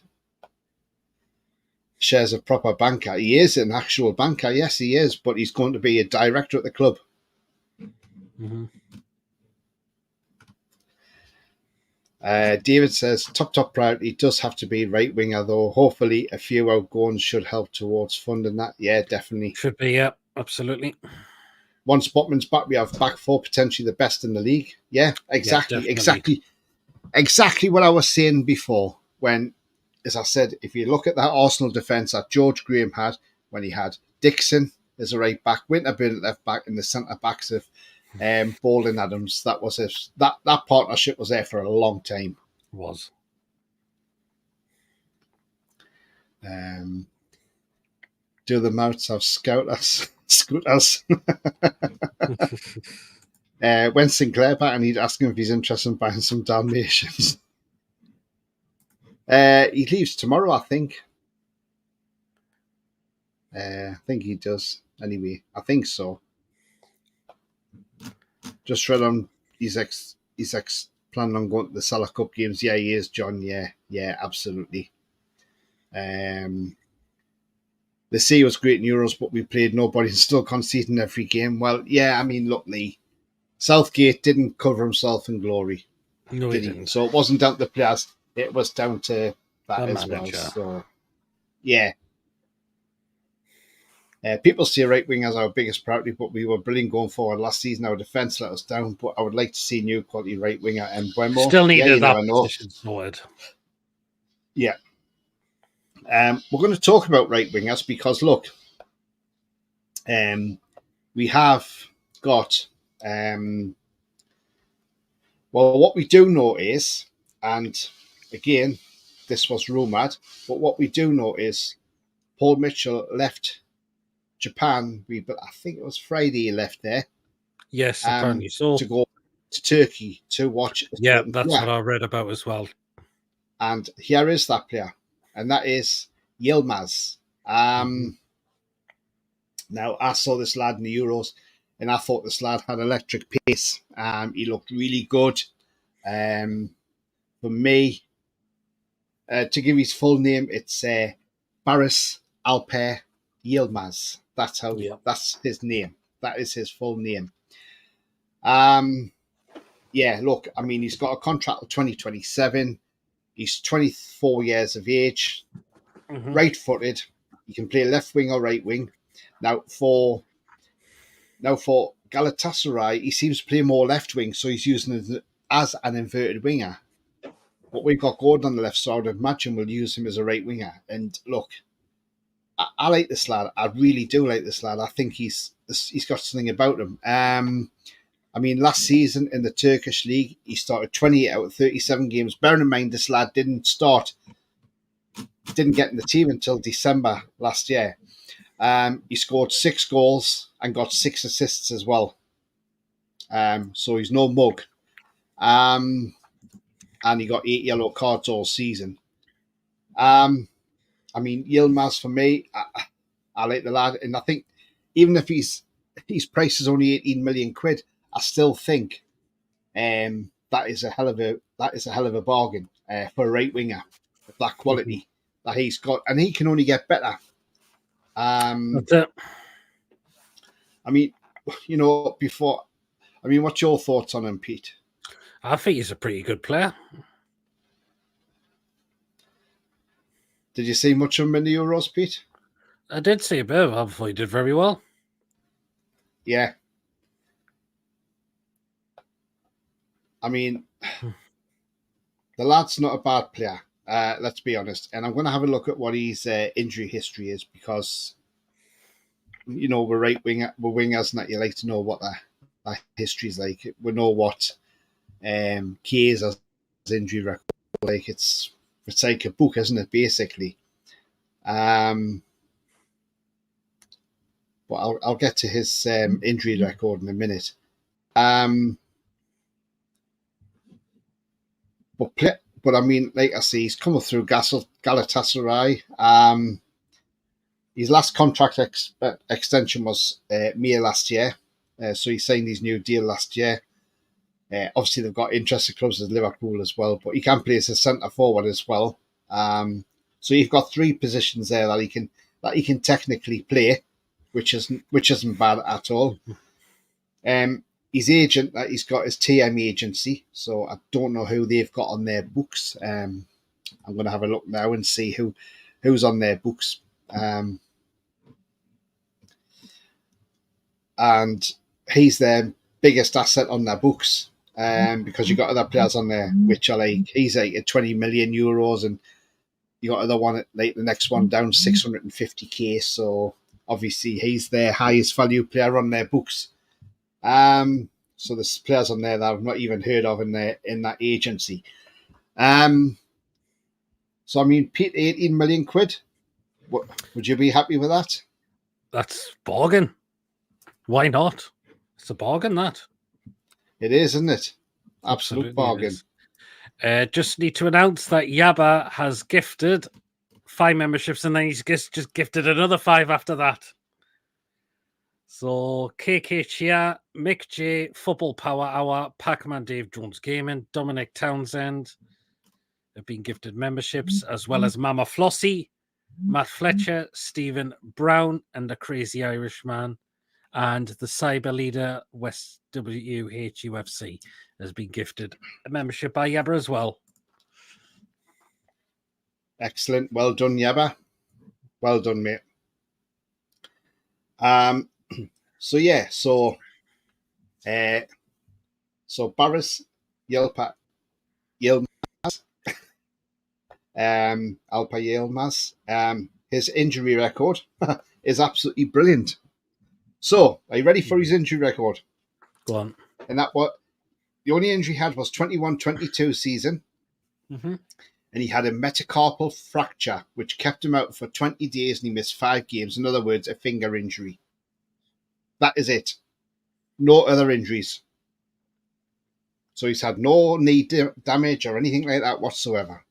Shares a proper banker. He is an actual banker, yes, he is, but he's going to be a director at the club. Mm-hmm. David says, top priority does have to be right winger, though. Hopefully, a few outgoings should help towards funding that. Yeah, definitely. Should be, yeah, absolutely. Once Botman's back, we have back four, potentially the best in the league. Yeah, exactly. Yeah, exactly what I was saying before when, as I said, if you look at that Arsenal defence that George Graham had when he had Dixon as a right back, Winterburn at left back, and the centre backs of Baldwin Adams, that was that partnership was there for a long time. It was. Do the mouths have scooters? When Sinclair back, I need to ask him if he's interested in buying some Dalmatians. He leaves tomorrow, I think. I think he does. Anyway, I think so. Just read on he's planning on going to the Salah Cup games. Yeah, he is, John. Yeah, absolutely. The C was great in Euros, but we played nobody and still conceding every game. Well, yeah, I mean, look, Lee, Southgate didn't cover himself in glory. No, he didn't. So it wasn't down to the players, it was down to that The as manager. well. So, yeah. People see right wing as our biggest priority, but we were brilliant going forward last season. Our defence let us down, but I would like to see new quality right winger and Buemo. Still needed that position sorted. Yeah. We're going to talk about right wingers because, look, we have got, well, what we do know is, and again, this was rumoured, but what we do know is Paul Mitchell left Japan. I think it was Friday he left there. Yes, apparently so. To go to Turkey to watch. Yeah, that's what I read about as well. And here is that player, and that is Yilmaz. Now, I saw this lad in the Euros, and I thought this lad had electric pace. He looked really good. For me, to give his full name, it's Baris Alper Yilmaz. That's that's his name. That is his full name. Yeah, look, I mean, he's got a contract till 2027. He's 24 years of age, right-footed. He can play left wing or right wing. Now for Galatasaray, he seems to play more left wing, so he's using it as an inverted winger. But we've got Gordon on the left, so I'd imagine we'll use him as a right winger. And look, I like this lad. I really do like this lad. I think he's got something about him. I mean, last season in the Turkish league, he started 28 out of 37 games. Bearing in mind, this lad didn't get in the team until December last year. He scored 6 goals and got 6 assists as well. So he's no mug. And he got 8 yellow cards all season. I mean, Yilmaz for me, I like the lad, and I think even if his price is only 18 million quid, I still think that is a hell of a bargain for a right winger with that quality that he's got, and he can only get better. That's it. I mean, what's your thoughts on him, Pete? I think he's a pretty good player. Did you see much of him in the Euros, Pete? I did see a bit of him. I thought he did very well. Yeah. I mean, the lad's not a bad player, let's be honest. And I'm going to have a look at what his injury history is because, we're wingers and that you like to know what that history is like. We know what Kiesa's injury record is like. It's like a book, isn't it, basically? But I'll get to his injury record in a minute. But I mean, like I say, he's coming through Galatasaray. His last contract extension was May last year. So he signed his new deal last year. Obviously, they've got interested clubs as Liverpool as well, but he can play as a centre forward as well. So you've got 3 positions there that he can technically play, which isn't bad at all. His agent that he's got is TM Agency, so I don't know who they've got on their books. I'm going to have a look now and see who's on their books. And he's their biggest asset on their books because you've got other players on there which are he's like at 20 million euros, and you got other one the next one down 650k. So obviously he's their highest value player on their books. So there's players on there that I've not even heard of in that agency. So I mean, Pete, 18 million quid. Would you be happy with that? That's bargain. Why not? It's a bargain, that. It is, isn't it? Absolute Absolutely bargain. Just need to announce that Yaba has gifted 5 memberships, and then he's just gifted another 5 after that. So KK Chia, Mick J, Football Power Hour, Pac-Man Dave Jones Gaming, Dominic Townsend have been gifted memberships, as well as Mama Flossie, Matt Fletcher, Stephen Brown, and the Crazy Irishman, and the Cyber Leader West WHUFC has been gifted a membership by Yabba as well. Excellent. Well done, Yabba. Well done, mate. So yeah, so Barris Yelpa Yilmaz, Alpa Yilmaz, his injury record is absolutely brilliant. So, are you ready for his injury record? Go on. And that what the only injury he had was 21-22 season. Mm-hmm. And he had a metacarpal fracture, which kept him out for 20 days and he missed 5 games. In other words, a finger injury. That is it. No other injuries. So he's had no knee damage or anything like that whatsoever.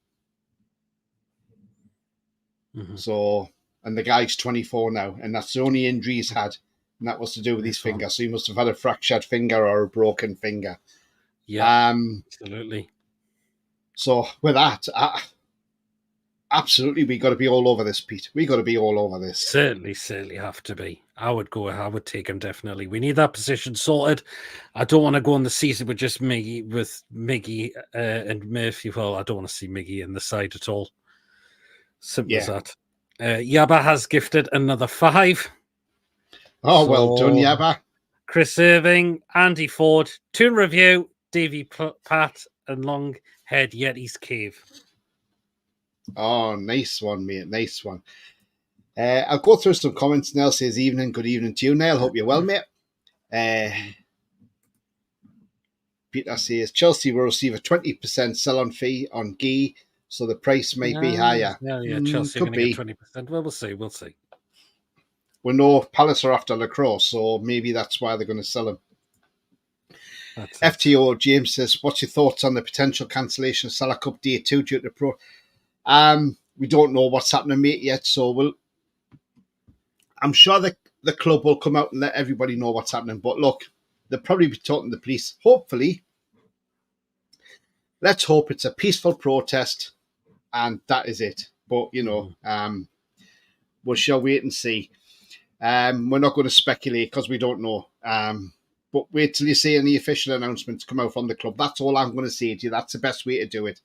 Mm-hmm. So, and the guy's 24 now, and that's the only injury he's had, and that was to do with his finger. So he must have had a fractured finger or a broken finger. Yeah, absolutely. So with that, absolutely, we got to be all over this, Pete. We got to be all over this. Certainly have to be. I would take him definitely. We need that position sorted. I don't want to go on the season with just Miggy and Murphy. Well, I don't want to see Miggy in the side at all. Simple as that. Yabba has gifted another 5. Oh, so, well done, Yabba. Chris Irving, Andy Ford, Toon Review, Davey Pat, and Longhead Yeti's Cave. Oh, nice one, mate. Nice one. I'll go through some comments. Nell says, evening, good evening to you, Nell. Hope you're well, mate. Peter says, Chelsea will receive a 20% sell-on fee on Guehi, so the price might be higher. Yeah, Chelsea are going to get 20%. Well, we'll see. We know Palace are after Lacrosse, so maybe that's why they're going to sell him. FTO James says, what's your thoughts on the potential cancellation of Salah Cup Day 2 due to Pro? We don't know what's happening, mate, yet, so I'm sure the club will come out and let everybody know what's happening. But look, they'll probably be talking to the police. Hopefully, let's hope it's a peaceful protest, and that is it. But, we shall wait and see. We're not going to speculate because we don't know. But wait till you see any official announcements come out from the club. That's all I'm going to say to you. That's the best way to do it.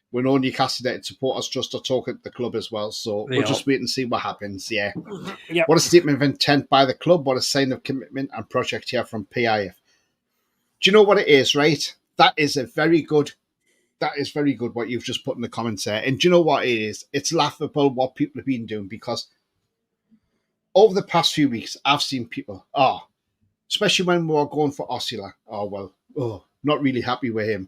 We know Newcastle United supporters just are talking to the club as well. So we'll just wait and see what happens. Yeah. Yep. What a statement of intent by the club. What a sign of commitment and project here from PIF. Do you know what it is, right? That is very good what you've just put in the comments there. And do you know what it is? It's laughable what people have been doing, because over the past few weeks, I've seen people, especially when we were going for Osula, not really happy with him.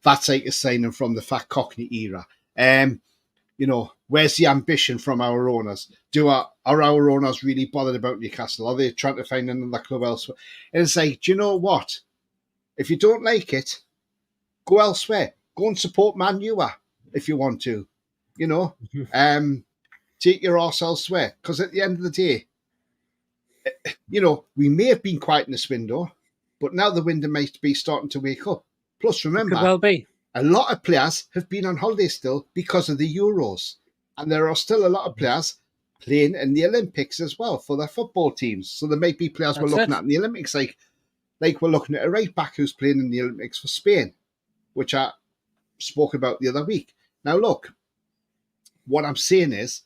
That's like a signing from the Fat Cockney era. Where's the ambition from our owners? Are our owners really bothered about Newcastle? Are they trying to find another club elsewhere? And it's like, do you know what? If you don't like it, go elsewhere. Go and support Man U if you want to. Take your arse elsewhere. Because at the end of the day, we may have been quiet in this window, but now the window might be starting to wake up. Plus, remember, could well be. A lot of players have been on holiday still because of the Euros. And there are still a lot of players playing in the Olympics as well for their football teams. So there might be players we're looking at in the Olympics, like we're looking at a right back who's playing in the Olympics for Spain, which I spoke about the other week. Now, look, what I'm saying is,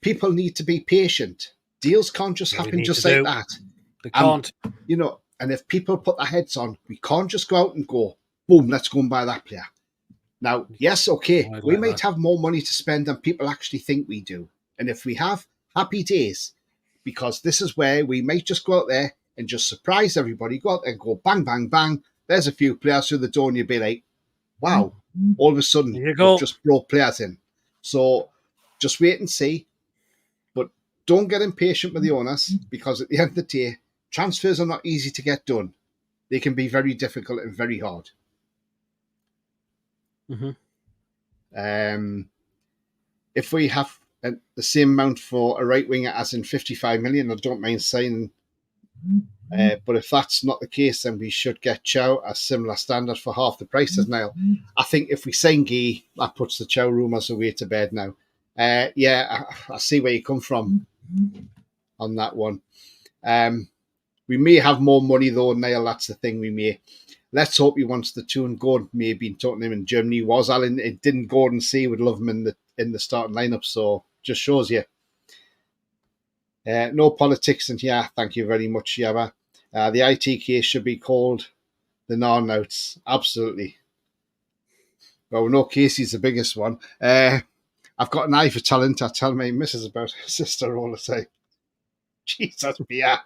people need to be patient. Deals can't just happen just like that. They can't. And if people put their heads on, we can't just go out and go, boom, let's go and buy that player. Now, yes, okay, we might have more money to spend than people actually think we do. And if we have, happy days, because this is where we might just go out there and just surprise everybody, go out there and go bang, bang, bang. There's a few players through the door and you'll be like, wow, all of a sudden, we've just brought players in. So just wait and see. But don't get impatient with the owners, because at the end of the day, transfers are not easy to get done. They can be very difficult and very hard. Mm-hmm. If we have the same amount for a right winger as in 55 million, I don't mind signing. But if that's not the case, then we should get Chow a similar standard for half the price as Niall. I think if we sign Guehi, that puts the Chow rumours away to bed now. Yeah, I see where you come from on that one. We may have more money though, Niall. That's the thing. We may. Let's hope he wants the two, and Gordon may have been talking to him in Germany. Was Alan? It didn't Gordon say he would love him in the starting lineup? So just shows you. No politics in here. Thank you very much, Yaba. The IT case should be called the Narnouts. Absolutely. Well, no, Casey's the biggest one. I've got an eye for talent. I tell my missus about her sister all the time. Jesus, yeah.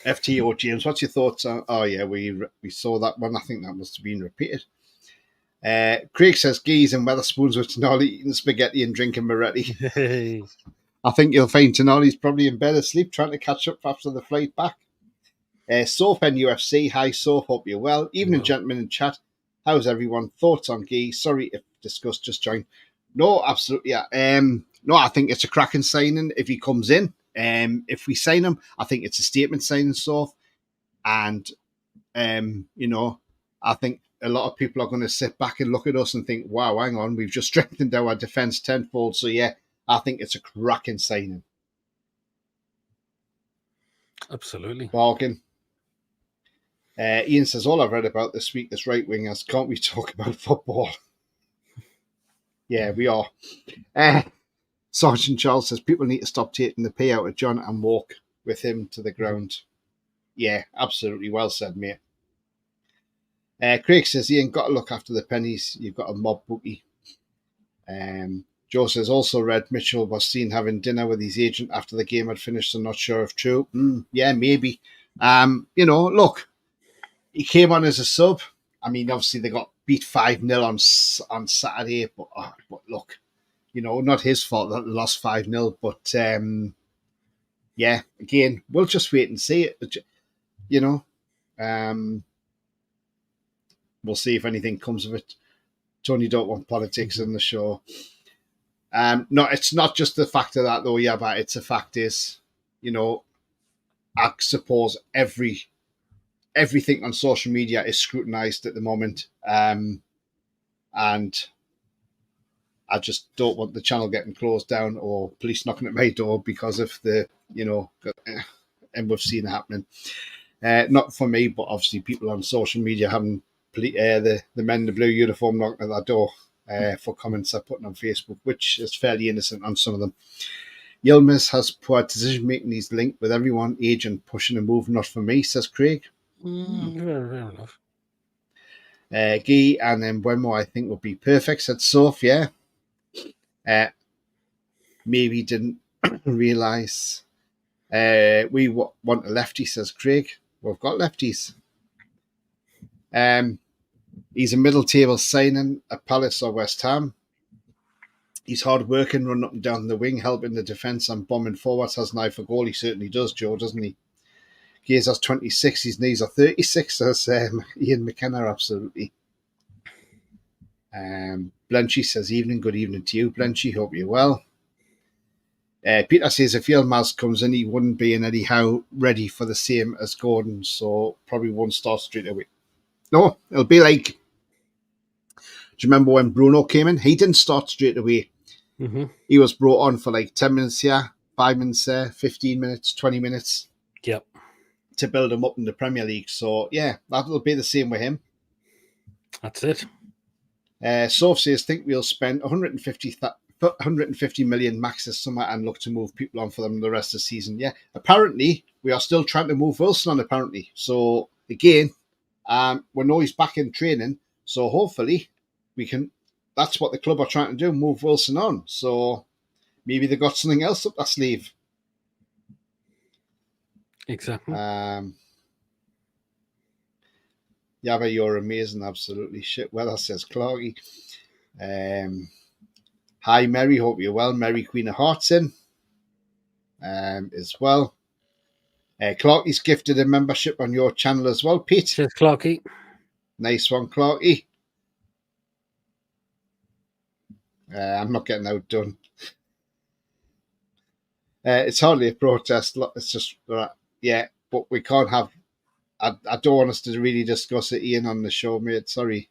FTO James, what's your thoughts on? Oh yeah, we saw that one. I think that must have been repeated. Craig says Guehi's and Weatherspoons with Tonali eating spaghetti and drinking Moretti. I think you'll find Tonali's probably in bed asleep trying to catch up after the flight back. Soph NFC, hi Soph, hope you're well. Evening, gentlemen in chat. How's everyone? Thoughts on Guehi? Sorry if discussed, just joined. No, absolutely. Yeah. No, I think it's a cracking signing if he comes in. If we sign him, I think it's a statement signing, Soph. And, I think a lot of people are going to sit back and look at us and think, wow, hang on, we've just strengthened our defence tenfold. So, yeah, I think it's a cracking signing. Absolutely. Bargain. Ian says, all I've read about this week is right wingers. Can't we talk about football? Yeah, we are. Sergeant Charles says, people need to stop taking the pay out of John and walk with him to the ground. Yeah, absolutely. Well said, mate. Craig says, Ian, got to look after the pennies. You've got a mob bookie. Joe says, also read Mitchell was seen having dinner with his agent after the game had finished, so not sure if true. Yeah, maybe. Look, he came on as a sub. I mean, obviously they got beat 5-0 on Saturday, but look, not his fault that they lost 5-0. But yeah, again, we'll just wait and see it. We'll see if anything comes of it. Tony don't want politics in the show. No, it's not just the fact of that though. Yeah, but it's a fact is, I suppose everything on social media is scrutinized at the moment. And I just don't want the channel getting closed down or police knocking at my door because of the, and we've seen it happening. Not for me, but obviously people on social media having the men in the blue uniform knocking at that door for comments they're putting on Facebook, which is fairly innocent on some of them. Yilmaz has poor decision making. He's linked with everyone, agent pushing a move, not for me, says Craig. Fair enough. Guy and then Wemo, I think, would be perfect, said Soph. Yeah. Maybe didn't realise. We want a lefty, says Craig. We've got lefties. He's a middle table signing at Palace or West Ham. He's hard working, running up and down the wing, helping the defence and bombing forwards. Has an eye for goal. He certainly does, Joe, doesn't he? Gazer's 26, his knees are 36, says Ian McKenna, absolutely. Blenchy says, evening, good evening to you, Blenchy, hope you're well. Peter says, if Yilmaz comes in, he wouldn't be in anyhow ready for the same as Gordon, so probably won't start straight away. No, it'll be like, do you remember when Bruno came in? He didn't start straight away. Mm-hmm. He was brought on for like 10 minutes here, 5 minutes there, 15 minutes, 20 minutes. Yep. To build him up in the Premier League. So, yeah, that'll be the same with him. That's it. Soph says, think we'll spend 150 million max this summer and look to move people on for them the rest of the season. Yeah, apparently, we are still trying to move Wilson on, apparently. So, again, we know he's back in training. So, hopefully, we can... That's what the club are trying to do, move Wilson on. So, maybe they got something else up their sleeve. Exactly. Yeah, but you're amazing, absolutely. Shit weather, says Clarky. Hi, Mary. Hope you're well. Mary Queen of Hearts in as well. Clarky's gifted a membership on your channel as well, Pete. Cheers, Clarky. Nice one, Clarky. I'm not getting outdone. It's hardly a protest. It's just, yeah, but we can't have. I don't want us to really discuss it, Ian, on the show, mate. Sorry.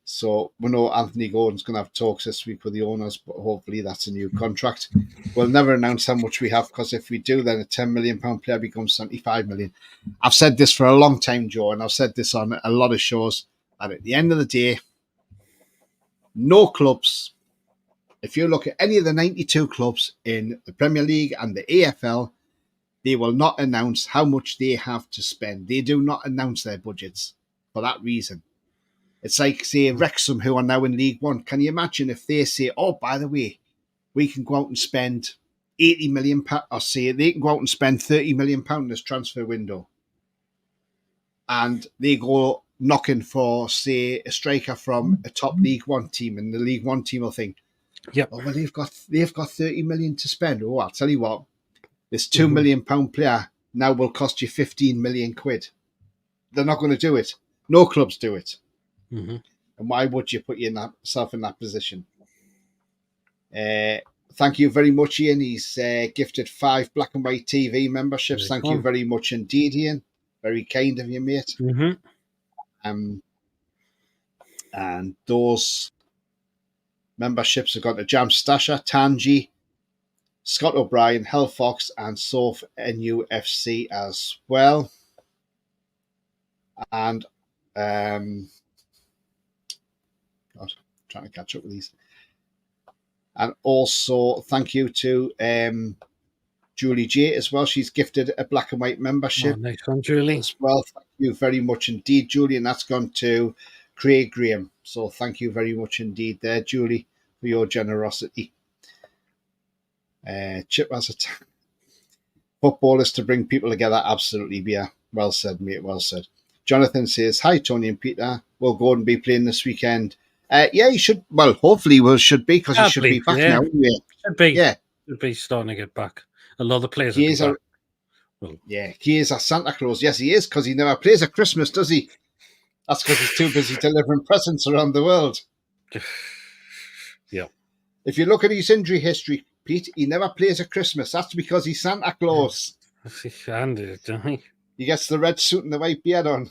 So we know Anthony Gordon's going to have talks this week with the owners, but hopefully that's a new contract. We'll never announce how much we have, because if we do, then a £10 million player becomes 75 million. I've said this for a long time, Joe, and I've said this on a lot of shows, that at the end of the day, no clubs, if you look at any of the 92 clubs in the Premier League and the AFL, they will not announce how much they have to spend. They do not announce their budgets for that reason. It's like, say, Wrexham, who are now in League One. Can you imagine if they say, oh, by the way, we can go out and spend £80 million, or say they can go out and spend £30 million in this transfer window, and they go knocking for, say, a striker from a top League One team, and the League One team will think, yep, oh, well, they've got £30 million to spend. Oh, I'll tell you what, this £2 million player now will cost you 15 million quid. They're not going to do it. No clubs do it. And why would you put yourself in that position? Thank you very much, Ian. He's gifted 5 Black and White TV memberships. Thank you very much indeed, Ian. Very kind of you, mate. And those memberships have gone to Jam Stasher, Tanji, Scott O'Brien, Hellfox, and Soph NUFC as well. And God, I'm trying to catch up with these. And also, thank you to Julie J as well. She's gifted a Black and White membership. Oh, nice one, Julie. As well. Thank you very much indeed, Julie. And that's gone to Craig Graham. So thank you very much indeed there, Julie, for your generosity. Chip has a football is to bring people together. Absolutely, yeah. Well said, mate. Well said. Jonathan says, hi, Tony and Peter. Will Gordon be playing this weekend? Yeah, he should. Well, hopefully he should be, because he should be back now. Yeah. Should be. Yeah. Should be starting to get back. A lot of players He will is be back. Yeah, he is a Santa Claus. Yes, he is, because he never plays at Christmas, does he? That's because he's too busy delivering presents around the world. Yeah. If you look at his injury history, Pete, he never plays at Christmas. That's because he's Santa Claus. He gets the red suit and the white beard on.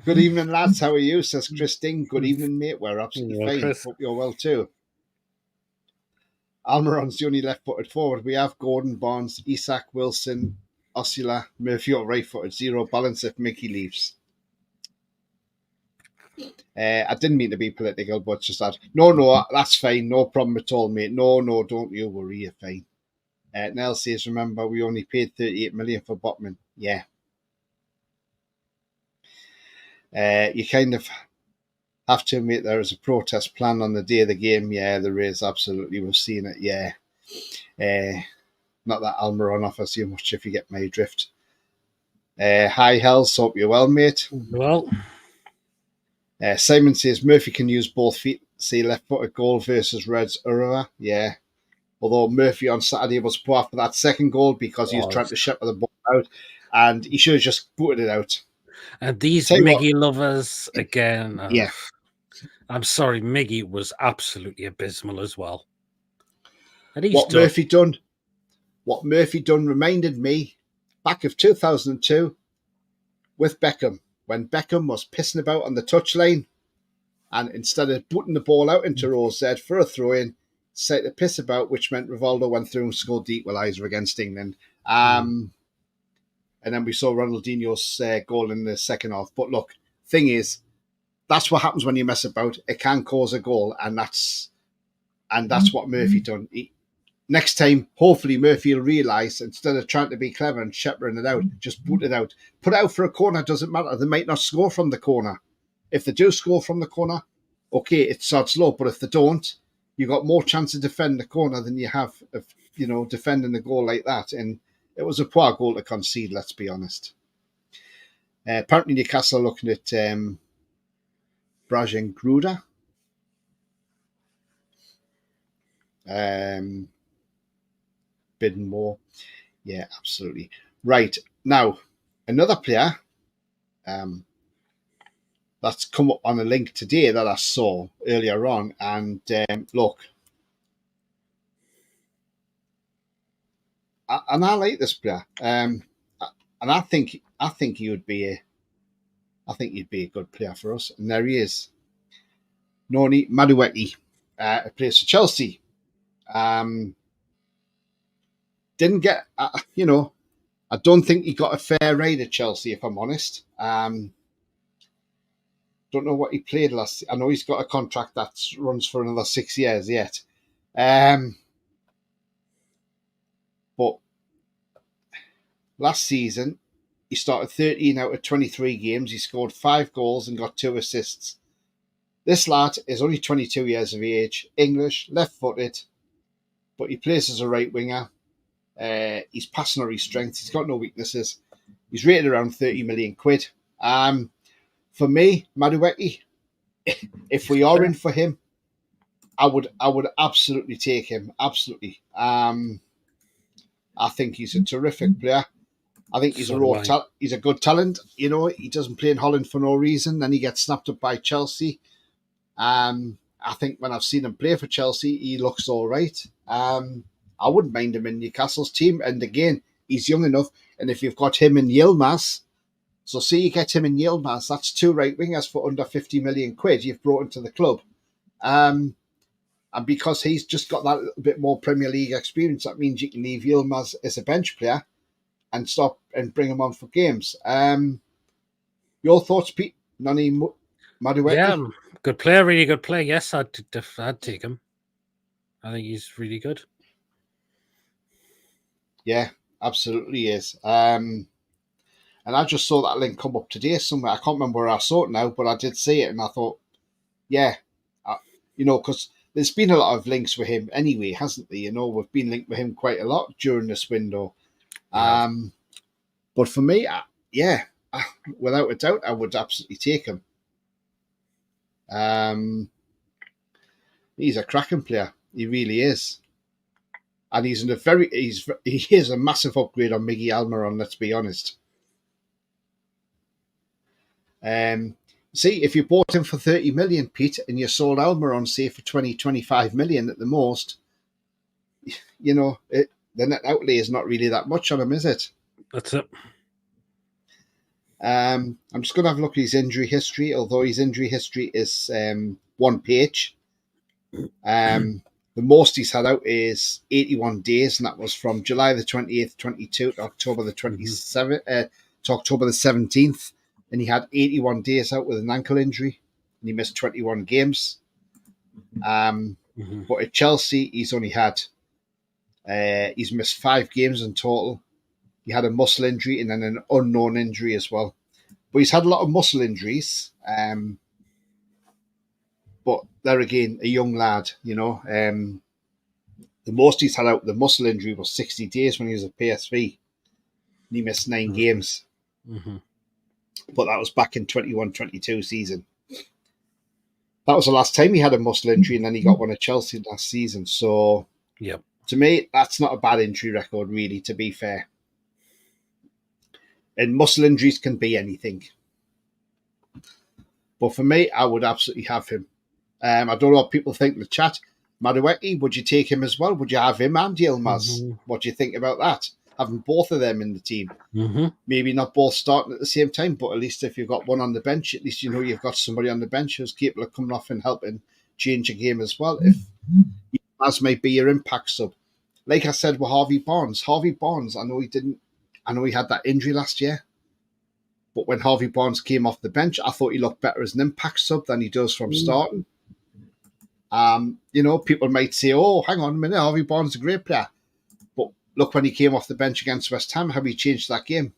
Good evening, lads. How are you? Says Christine. Good evening, mate. We're absolutely fine. Chris. Hope you're well too. Almiron's the only left-footed forward. We have Gordon, Barnes, Isak, Wilson, Osula, Murphy or right-footed. Zero balance if Mickey leaves. I didn't mean to be political, but just that. No, that's fine. No problem at all, mate. No, don't you worry. You're fine. Nell says, remember, we only paid 38 million for Botman. Yeah. You kind of have to admit there is a protest plan on the day of the game. Yeah, there is, absolutely. We've seen it, yeah. Not that Almiron offers you much, if you get my drift. Hi, Hells. Hope you're well, mate. Well. Simon says, Murphy can use both feet. See left-footed goal versus Reds Urawa. Yeah. Although Murphy on Saturday was poor for that second goal because he was trying to shepherd the ball out, and he should have just booted it out. And these Miggy lovers, again, yeah. I'm sorry, Miggy was absolutely abysmal as well. And what Murphy done reminded me back of 2002 with Beckham, when Beckham was pissing about on the touchline, and instead of putting the ball out into Rose for a throw-in, set to piss about, which meant Rivaldo went through and scored the equaliser against England. And then we saw Ronaldinho's goal in the second half. But look, thing is, that's what happens when you mess about. It can cause a goal, and that's what Murphy done. Next time, hopefully Murphy will realise, instead of trying to be clever and shepherding it out, just boot it out. Put it out for a corner, doesn't matter. They might not score from the corner. If they do score from the corner, okay, it's odds low. But if they don't, you've got more chance to defend the corner than you have of, defending the goal like that. And it was a poor goal to concede, let's be honest. Apparently Newcastle are looking at Brajan Gruda. Bidding more. Yeah, absolutely. Right. Now, another player that's come up on a link today that I saw earlier on. And look, and I like this player. And I think he would be he'd be a good player for us. And there he is. Noni Madueke, plays for Chelsea. Didn't get, I don't think he got a fair ride at Chelsea, if I'm honest. Don't know what he played last. I know he's got a contract that runs for another 6 years yet. But last season, he started 13 out of 23 games. He scored 5 goals and got 2 assists. This lad is only 22 years of age, English, left-footed, but he plays as a right winger. He's passing on his strength. He's got no weaknesses. He's rated around 30 million quid. For me, Madueke, if we are in for him, I would absolutely take him. Absolutely. I think he's a terrific player. I think he's he's a good talent. You know, he doesn't play in Holland for no reason. Then he gets snapped up by Chelsea. I think when I've seen him play for Chelsea, he looks all right. I wouldn't mind him in Newcastle's team. And again, he's young enough. And if you've got him in Yilmaz, so see you get him in Yilmaz, that's 2 right wingers for under 50 million quid you've brought into the club. And because he's just got that little bit more Premier League experience, that means you can leave Yilmaz as a bench player and stop and bring him on for games. Your thoughts, Pete? Noni Madueke? Yeah, good player, really good player. Yes, I'd take him. I think he's really good. Yeah, absolutely is. And I just saw that link come up today somewhere. I can't remember where I saw it now, but I did see it, and I thought, yeah, because there's been a lot of links with him anyway, hasn't there? You know, we've been linked with him quite a lot during this window. Yeah. But for me, without a doubt, I would absolutely take him. He's a cracking player. He really is. And he is a massive upgrade on Miggy Almiron, let's be honest. See, if you bought him for 30 million, Pete, and you sold Almiron, say, for 20, 25 million at the most, you know, the net outlay is not really that much on him, is it? That's it. I'm just going to have a look at his injury history, although his injury history is 1 page. The most he's had out is 81 days, and that was from July the 28th, 22 to October the 27th, to October the 17th. And he had 81 days out with an ankle injury, and he missed 21 games. But at Chelsea, he's only had, he's missed 5 games in total. He had a muscle injury and then an unknown injury as well. But he's had a lot of muscle injuries. But there again, a young lad, you know. The most he's had out the muscle injury was 60 days when he was at PSV. And he missed 9 games. But that was back in 21-22 season. That was the last time he had a muscle injury, and then he got one at Chelsea last season. So, to me, that's not a bad injury record, really, to be fair. And muscle injuries can be anything. But for me, I would absolutely have him. I don't know what people think in the chat. Madueke, would you take him as well? Would you have him and Yilmaz? What do you think about that? Having both of them in the team. Maybe not both starting at the same time, but at least if you've got one on the bench, at least you know you've got somebody on the bench who's capable of coming off and helping change a game as well. If Yilmaz might be your impact sub. Like I said with Harvey Barnes, I know he had that injury last year. But when Harvey Barnes came off the bench, I thought he looked better as an impact sub than he does from starting. You know, people might say, oh, hang on a minute, Harvey Barnes is a great player. But look when he came off the bench against West Ham, how he changed that game.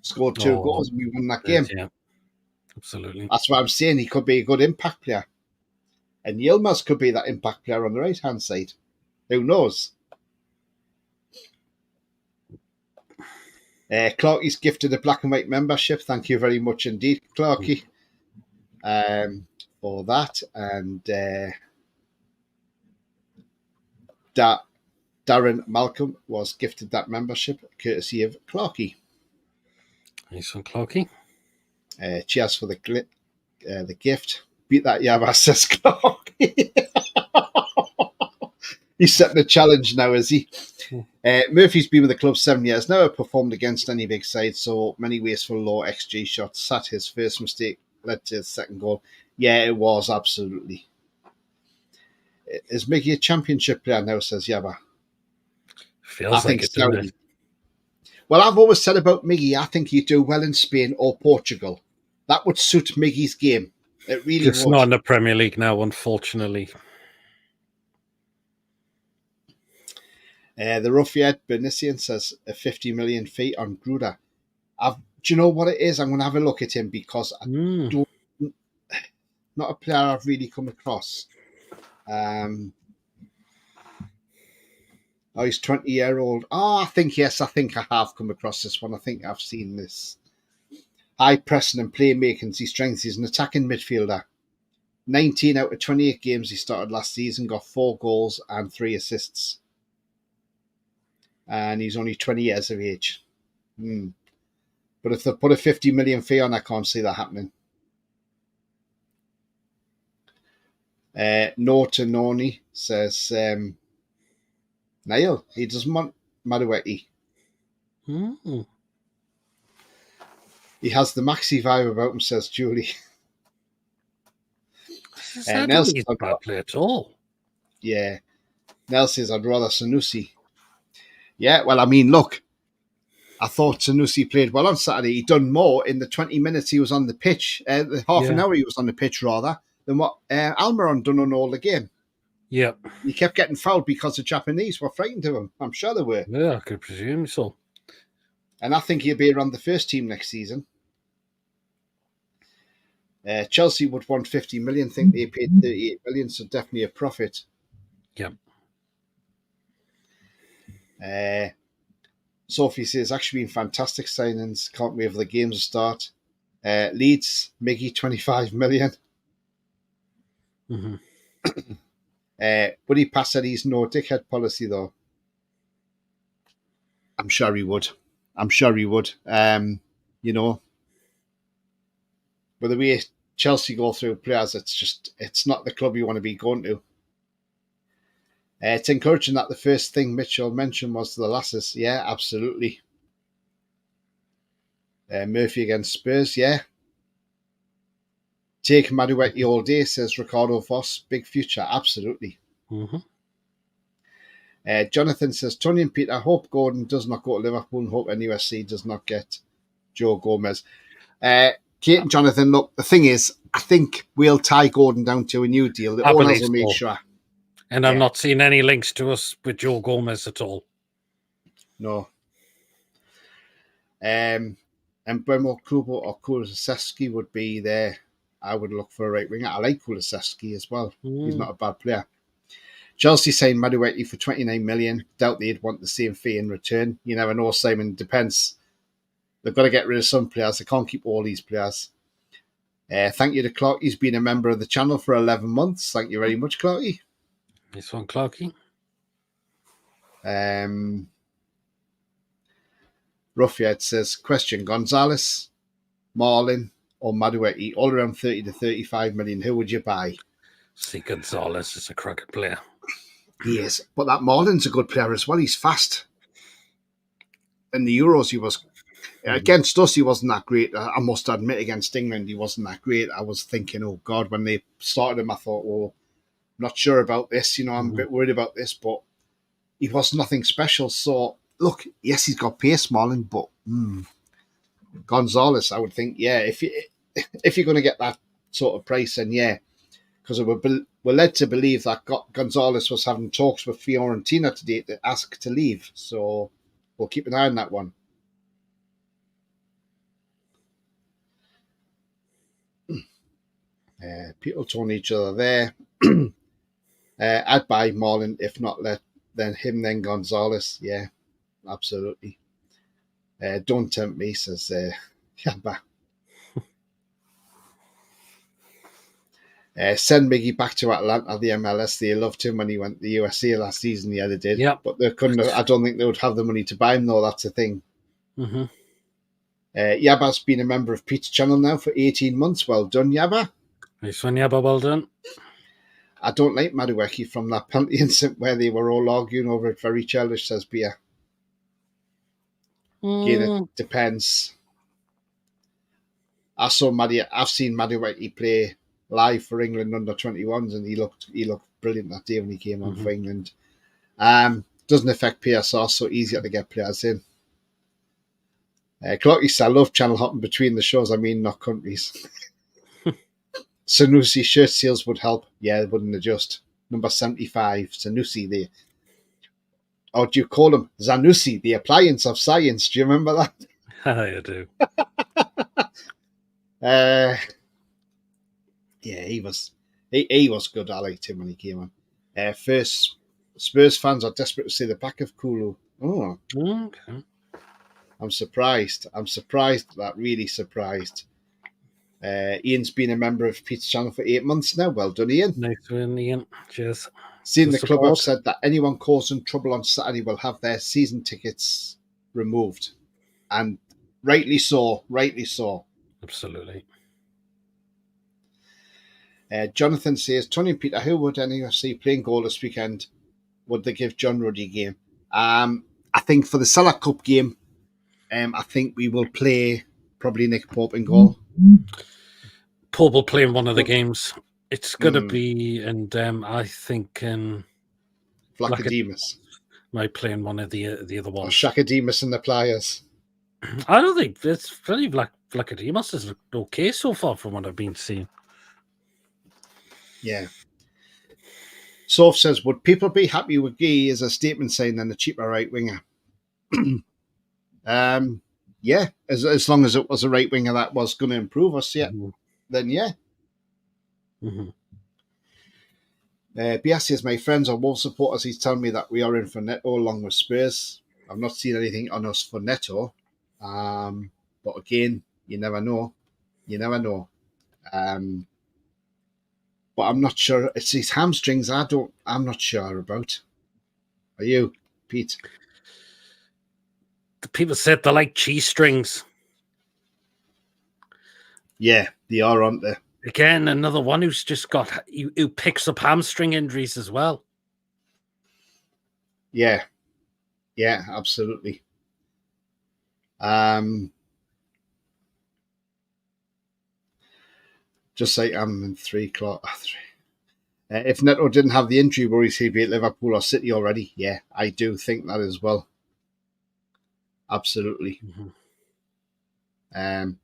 Scored 2 goals and we won that game. Yeah, absolutely. That's why I'm saying he could be a good impact player. And Yilmaz could be that impact player on the right-hand side. Who knows? Clarkie's gifted a black and white membership. Thank you very much indeed, Clarkie. for that. And Darren Malcolm was gifted that membership courtesy of Clarkey. Nice one, Clarky. Cheers for the gift. Beat that Yava, says Clarkey. He's setting a challenge now, is he? Murphy's been with the club 7 years, never performed against any big side, so many wasteful low XG shots. Sat his first mistake, led to his second goal. Yeah, it was, absolutely. Is Mickey a championship player now, says Yaba? Feels like it, doesn't it? Well, I've always said about Miggy, I think he'd do well in Spain or Portugal. That would suit Miggy's game. It really Just would. not in the Premier League now, unfortunately. The Ruffiad Bernician says a 50 million fee on Gruda. Do you know what it is? I'm going to have a look at him because I don't, not a player I've really come across. He's 20-year-old. I think I have come across this one. I think I've seen this. High pressing and playmaking. His strength. He's an attacking midfielder. 19 out of 28 games he started last season, got 4 goals and 3 assists. And he's only 20 years of age. But if they put a 50 million fee on, I can't see that happening. No to Noni says, Niall, he doesn't want Madueke. He has the Maxi vibe about him, says Julie. I don't think he's a bad player at all. Yeah. Nell says, I'd rather Sanusi. Yeah, well, I mean, look, I thought Sanusi played well on Saturday. He done more in the 20 minutes he was on the pitch, the half an hour he was on the pitch, rather, than what Almiron done on all the game. Yep. He kept getting fouled because the Japanese were frightened of him. I'm sure they were. Yeah, I could presume so. And I think he'll be around the first team next season. Chelsea would want 50 million. Think they paid 38 million, so definitely a profit. Yep. Sophie says, actually been fantastic signings. Can't wait for the games to start. Leeds, Miggy, 25 million. Would he pass Eddie's no dickhead policy, though? I'm sure he would. You know, but the way Chelsea go through players, it's not the club you want to be going to. It's encouraging that the first thing Mitchell mentioned was the lasses. Yeah, absolutely. Murphy against Spurs, yeah. Take Madueke all day, says Ricardo Voss. Big future, absolutely. Jonathan says, Tony and Peter, hope Gordon does not go to Liverpool and hope NUSC does not get Joe Gomez. Kate and Jonathan, look, the thing is, I think we'll tie Gordon down to a new deal. The owners will make sure. And I've not seen any links to us with Joe Gomez at all. No. And Bremo Klubo or Kulusevski would be there. I would look for a right winger. I like Kulusevski as well. He's not a bad player. Chelsea saying Madueke for 29 million. Doubt they'd want the same fee in return. You never know, Simon. Depends. They've got to get rid of some players. They can't keep all these players. Thank you to Clark. He's been a member of the channel for 11 months. Thank you very much, Clarky. This one, Clarky. Ruffiad says, question, Gonzalez, Marlin or Madueke, all around 30 to 35 million. Who would you buy? See, Gonzalez is a crooked player. He is. But that Marlin's a good player as well. He's fast. In the Euros, he was... Against us, he wasn't that great. I must admit, against England, he wasn't that great. I was thinking, oh, God, when they started him, I thought, well, I'm not sure about this. You know, I'm a bit worried about this, but he was nothing special. So, look, yes, he's got pace, Marlin, but Gonzalez, I would think, yeah, if you're going to get that sort of price, then yeah, because we're led to believe that Gonzalez was having talks with Fiorentina today to ask to leave. So we'll keep an eye on that one. People told each other there. I'd buy Marlin, if not then him, then Gonzalez. Yeah, absolutely. Don't tempt me, says Yamba. Send Miggy back to Atlanta, the MLS. They loved him when he went to the USA last season. Yeah, they did. Yep. But they couldn't. I don't think they would have the money to buy him, though. That's the thing. Mm-hmm. Yaba's been a member of Pete's channel now for 18 months. Well done, Yaba. Nice one, Yaba. Well done. I don't like Madueke from that penalty incident where they were all arguing over it. Very childish, says Bia. Again, it depends. I've seen Madueke play live for England under 21s, and he looked brilliant that day when he came on for England. Doesn't affect PSR, so easier to get players in. Clocky said, I love channel hopping between the shows. I mean, not countries. Sanusi shirt sales would help. Yeah, it wouldn't adjust. Number 75, Sanusi there. Or do you call him Zanussi, the appliance of science? Do you remember that? I do. Yeah, he was good. I liked him when he came on. First, Spurs fans are desperate to see the back of Kulu. Oh, okay. I'm surprised. Really surprised. Ian's been a member of Pete's channel for 8 months now. Well done, Ian. Nice one, Ian. Cheers. Seeing the club have said that anyone causing trouble on Saturday will have their season tickets removed. And rightly so. Absolutely. Jonathan says, Tony and Peter, who would anyone see playing goal this weekend? Would they give John Ruddy a game? I think for the Salah Cup game, I think we will play probably Nick Pope in goal. Pope will play in one of the games. It's going to be, and I think Vlachodimos might play in one of the other ones. Or Shakadimos and the Pliers. I don't think it's very Vlachodimos is okay so far from what I've been seeing. Yeah. Soph says, would people be happy with Guehi as a statement saying then a cheaper right winger? Yeah, as long as it was a right winger that was going to improve us, then yeah. Biassi is my friends or Wolves supporters. He's telling me that we are in for Neto along with Spurs. I've not seen anything on us for Neto. But again, you never know. But I'm not sure. It's these hamstrings I'm not sure about. Are you, Pete? The people said they like cheese strings. Yeah, they are, aren't they? Again, another one who's just who picks up hamstring injuries as well. Yeah, absolutely. Just like I'm in 3 o'clock. If Neto didn't have the injury worries, he'd be at Liverpool or City already. Yeah, I do think that as well. Absolutely. And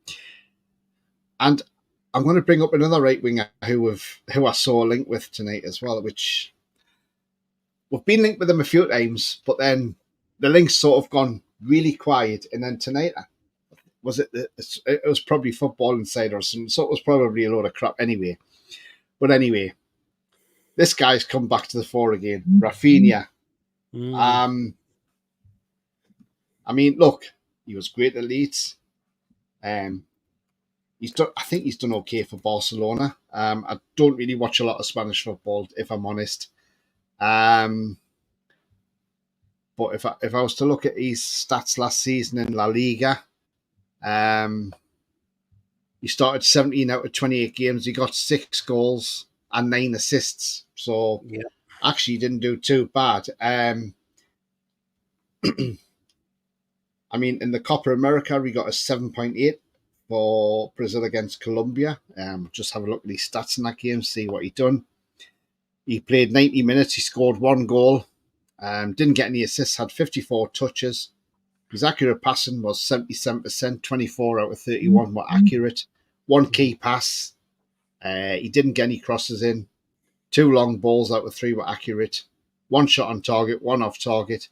I'm going to bring up another right winger who I saw a link with tonight as well, which we've been linked with him a few times, but then the link's sort of gone really quiet. And then tonight, it was probably Football Insider or something, so it was probably a load of crap anyway. But anyway, this guy's come back to the fore again. Rafinha. I mean, look, he was great at Leeds. I think he's done okay for Barcelona. I don't really watch a lot of Spanish football, if I'm honest. But if I was to look at his stats last season in La Liga, he started 17 out of 28 games. He got 6 goals and 9 assists. So actually didn't do too bad. I mean, in the Copa America, he got a 7.8 for Brazil against Colombia. Just have a look at his stats in that game, see what he done. He played 90 minutes. He scored 1 goal. Didn't get any assists, had 54 touches. His accurate passing was 77%, 24 out of 31 were accurate. 1 key pass. He didn't get any crosses in. 2 long balls out of 3 were accurate. 1 shot on target, 1 off target.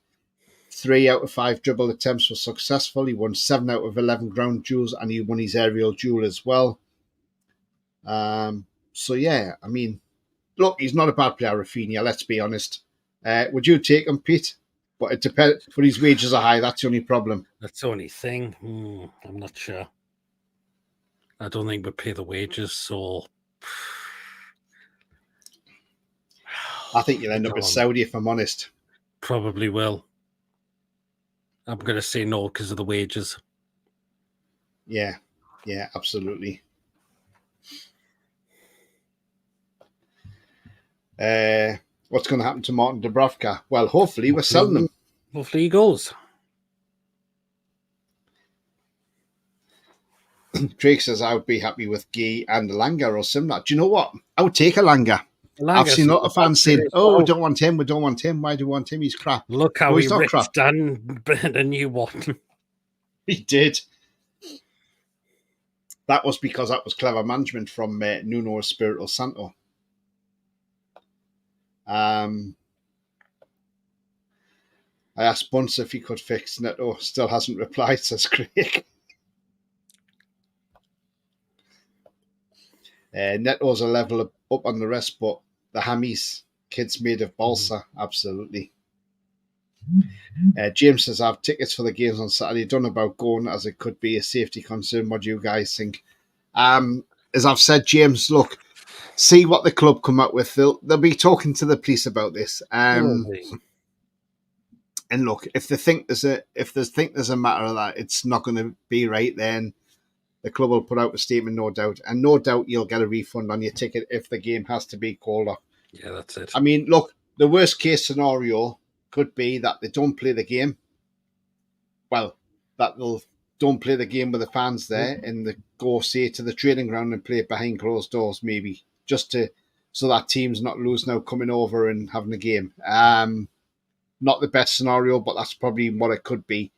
3 out of 5 dribble attempts were successful. He won 7 out of 11 ground duels, and he won his aerial duel as well. So yeah, I mean, look, he's not a bad player, Rafinha, let's be honest. Would you take him, Pete? But it depends. But his wages are high. That's the only problem. That's the only thing. I'm not sure. I don't think we pay the wages, so I think you'll end up in Saudi, if I'm honest. Probably will. I'm going to say no because of the wages. Yeah, absolutely. What's going to happen to Martin Dubravka? Well, hopefully we're selling him. Hopefully he goes. Craig says I would be happy with Guehi and Langa or similar. Do you know what? I would take a Langa. I've seen a lot of fans saying, "Oh, we don't want him. We don't want him. Why do we want him? He's crap." Look how he ripped Dan the new one. He did. That was because that was clever management from Nuno Espirito Santo. I asked Bunce if he could fix Neto. Still hasn't replied, says Craig. Neto's a level up on the rest, but the hammies, kids made of balsa, absolutely. James says, I have tickets for the games on Saturday. Done about going as it could be a safety concern. What do you guys think? As I've said, James, look, see what the club come up with. They'll be talking to the police about this. And look, if they think there's a matter of that, it's not going to be right, then the club will put out a statement, no doubt. And no doubt you'll get a refund on your ticket if the game has to be called off. Yeah, that's it. I mean, look, the worst case scenario could be that they don't play the game. Well, that they'll don't play the game with the fans there and they go, say, to the training ground and play it behind closed doors, maybe, just so that team's not losing out coming over and having a game. Not the best scenario, but that's probably what it could be.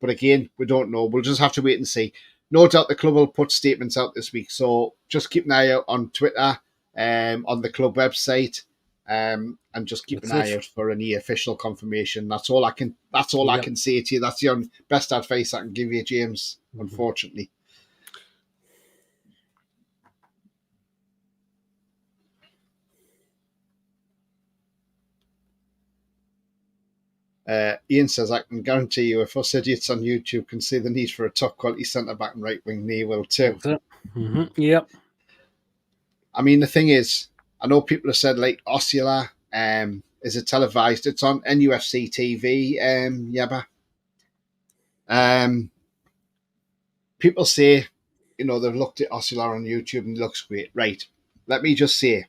But again, we don't know. We'll just have to wait and see. No doubt the club will put statements out this week, so just keep an eye out on Twitter, on the club website, and just keep an eye out for any official confirmation. That's all I can. That's all I can say to you. That's the best advice I can give you, James. Unfortunately. Ian says, I can guarantee you if us idiots on YouTube can see the need for a top quality centre back and right wing, they will too. Yep. I mean, the thing is, I know people have said like Osula, is it televised? It's on NUFC TV, people say, they've looked at Osula on YouTube and it looks great. Right. Let me just say,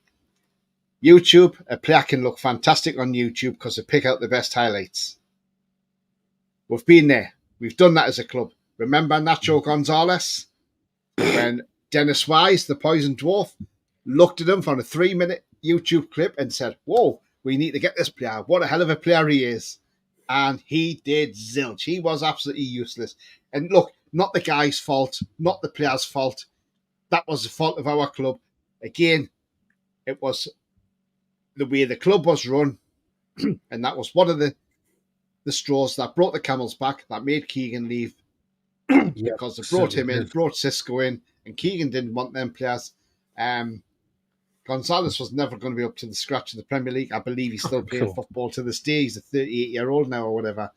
YouTube, a player can look fantastic on YouTube because they pick out the best highlights. We've been there. We've done that as a club. Remember Nacho Gonzalez? When Dennis Wise, the Poison Dwarf, looked at him for a 3-minute YouTube clip and said, whoa, we need to get this player. What a hell of a player he is. And he did zilch. He was absolutely useless. And look, not the guy's fault, not the player's fault. That was the fault of our club. Again, it was the way the club was run, and that was one of the straws that brought the camel's back, that made Keegan leave, because they brought him in, brought Cisco in, and Keegan didn't want them players. Gonzalez was never going to be up to the scratch of the Premier League. I believe he's still playing football to this day. He's a 38-year-old now or whatever.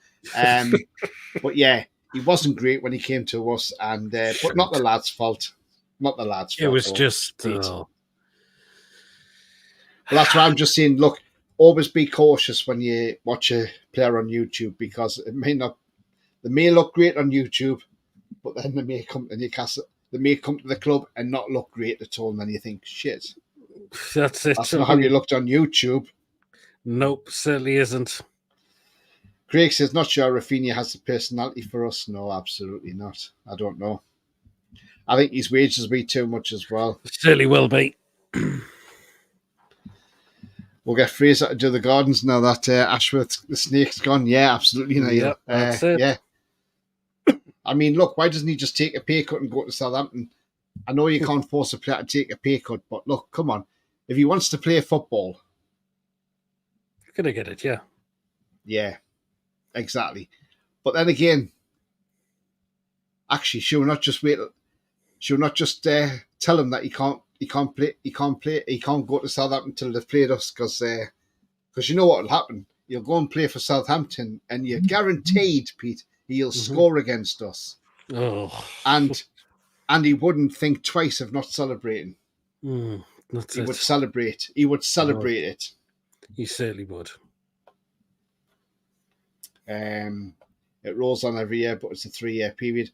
But yeah, he wasn't great when he came to us, and but not the lad's fault. Not the lad's fault. It was just... Well, that's why I'm just saying, look, always be cautious when you watch a player on YouTube, because they may look great on YouTube, but then they may come to Newcastle, they may come to the club and not look great at all, and then you think, shit. That's it. That's not how you looked on YouTube. Nope, certainly isn't. Craig says, not sure Rafinha has the personality for us. No, absolutely not. I don't know. I think his wages will be too much as well. Certainly will be. We'll get Fraser to do the Gardens now that Ashworth, the snake's gone. Yeah, absolutely. Yep, that's it. Yeah. I mean, look, why doesn't he just take a pay cut and go to Southampton? I know you can't force a player to take a pay cut, but look, come on. If he wants to play football... You're going to get it, yeah. Yeah, exactly. But then again, actually, she'll not just wait... She'll not just tell him that he can't go to Southampton until they've played us, because you know what will happen. You'll go and play for Southampton, and you're guaranteed, Pete, he'll score against us. Oh, and he wouldn't think twice of not celebrating. He would celebrate. He would celebrate it. He certainly would. It rolls on every year, but it's a 3-year period.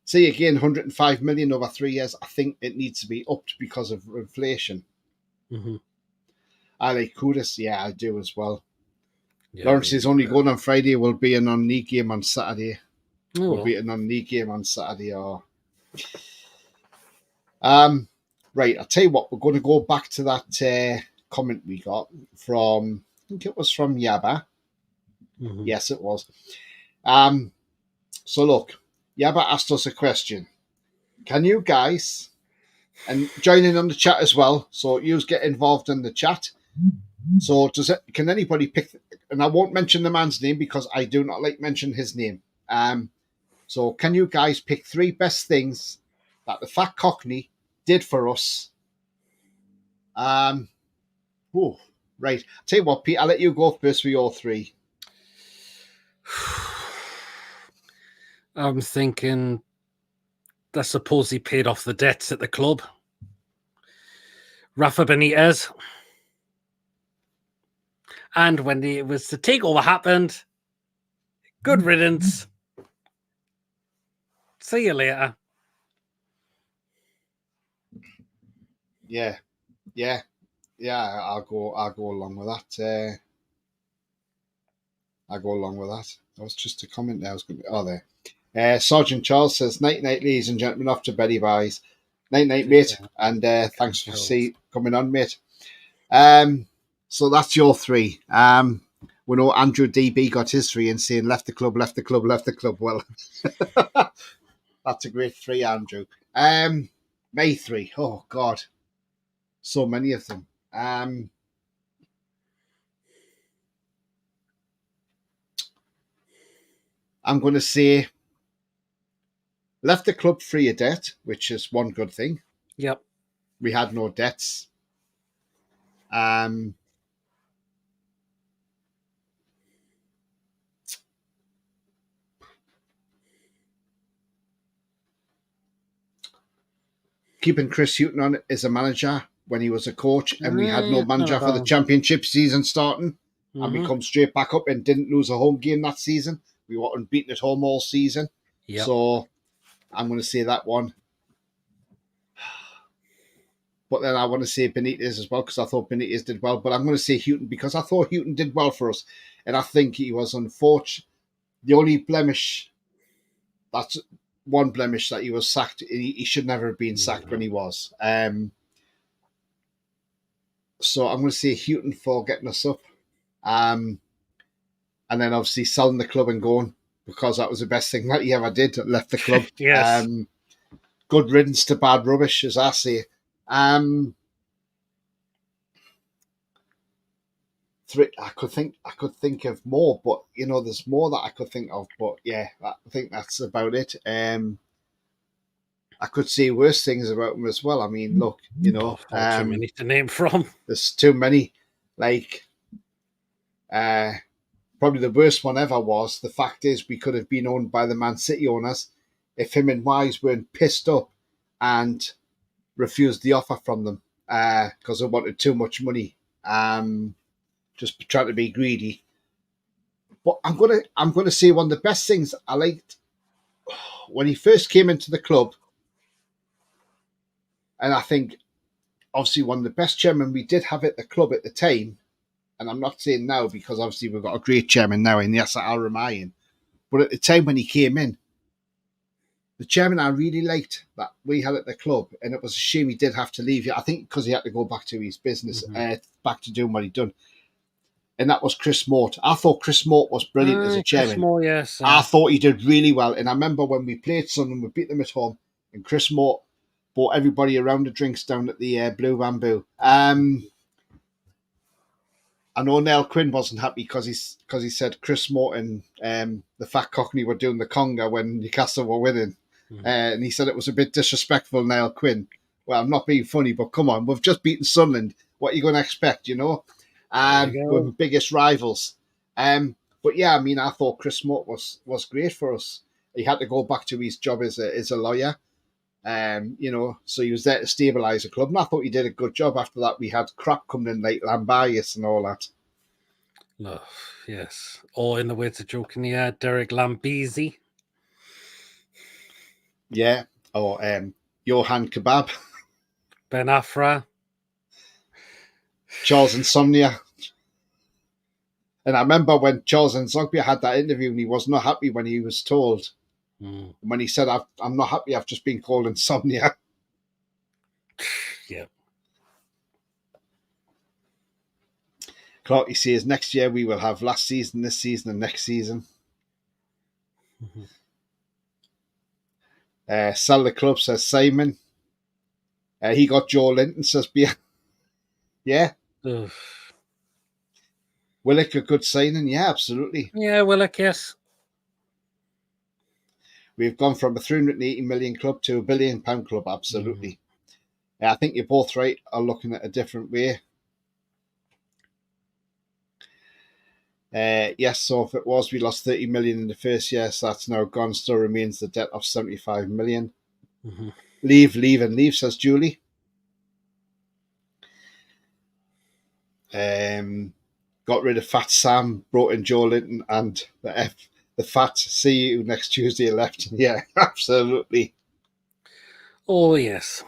See, again, 105 million over 3 years. I think it needs to be upped because of inflation. Mm-hmm. I like Kudus. Yeah, I do as well. Yeah, Lawrence is only going on Friday. We'll be a non-league game on Saturday. Oh, Or right, I'll tell you what, we're going to go back to that comment we got from, I think it was from Yaba. Mm-hmm. Yes, it was. So look, Yaba asked us a question. Can you guys, and join in on the chat as well, so you get involved in the chat. So can anybody pick, and I won't mention the man's name because I do not like mentioning his name. So can you guys pick 3 best things that the Fat Cockney did for us? Right. Tell you what, Pete, I'll let you go first for your 3. I'm thinking, I suppose he paid off the debts at the club. Rafa Benitez. And when the takeover happened, good riddance. See you later. Yeah. I'll go along with that. I'll go along with that. That was just a comment there. I was going to. Oh, there. Sergeant Charles says, "Night, night, ladies and gentlemen. Off to Betty Buys. Night, night, mate. And thanks for coming on, mate. So that's your 3. We know Andrew DB got his 3 and saying left the club. Well, that's a great 3, Andrew. May 3. Oh God, so many of them. I'm going to say left the club free of debt, which is one good thing. Yep. We had no debts. Keeping Chris Hughton on as a manager when he was a coach, and we had no manager for the championship season starting, and we come straight back up and didn't lose a home game that season. We were unbeaten at home all season. Yep. So I'm going to say that one. But then I want to say Benitez as well because I thought Benitez did well. But I'm going to say Hughton because I thought Hughton did well for us. And I think he was unfortunate. The only blemish, that's one blemish, that he was sacked. He should never have been sacked when he was. So I'm going to say Hughton for getting us up. And then obviously selling the club and going because that was the best thing that he ever did. Left the club. Yes. Good riddance to bad rubbish, as I say. 3, I could think of more, but there's more that I could think of. But yeah, I think that's about it. I could say worse things about him as well. I mean, look, too many to name from. There's too many. Like, probably the worst one ever was the fact is we could have been owned by the Man City owners if him and Wise weren't pissed up and refused the offer from them because they wanted too much money. Just trying to be greedy. But I'm gonna say one of the best things I liked when he first came into the club, and I think obviously one of the best chairmen we did have at the club at the time, and I'm not saying now because obviously we've got a great chairman now in Yasser Al-Rumayyan, but at the time when he came in, the chairman I really liked that we had at the club, and it was a shame he did have to leave. I think because he had to go back to his business, back to doing what he'd done. And that was Chris Mort. I thought Chris Mort was brilliant as a chairman. Chris Mort, yes. I thought he did really well. And I remember when we played Sunderland, we beat them at home, and Chris Mort bought everybody a round of drinks down at the Blue Bamboo. I know Neil Quinn wasn't happy because he said Chris Mort and the Fat Cockney were doing the conga when Newcastle were winning. And he said it was a bit disrespectful, Neil Quinn. Well, I'm not being funny, but come on, we've just beaten Sunderland. What are you going to expect, We're the biggest rivals. But yeah, I mean, I thought Chris Mort was great for us. He had to go back to his job as a lawyer. So he was there to stabilise the club. And I thought he did a good job. After that, we had crap coming in like Lambias and all that. Oh, yes. Or in the words of joking here, Derek Lambisi. Yeah. Or Johan Kebab. Ben Afra. Charles Insomnia. And I remember when Charles Insomnia had that interview and he was not happy when he was told. When he said, I'm not happy, I've just been called Insomnia. Yeah. Clarky says, next year we will have last season, this season, and next season. Sell the club, says Simon. He got Joe Linton, says Beer. Yeah. Ugh. Willock a good signing? Yeah, absolutely. Yeah, Willock, yes. We've gone from a 380 million club to a £1 billion club, absolutely. I think you're both right, are looking at a different way. Yes, so if it was, we lost 30 million in the first year, so that's now gone. Still remains the debt of 75 million. Leave, and leave, says Julie. Got rid of Fat Sam, brought in Joe Linton, and the Fat. See you next Tuesday. Left. Yeah, absolutely. Oh, yes.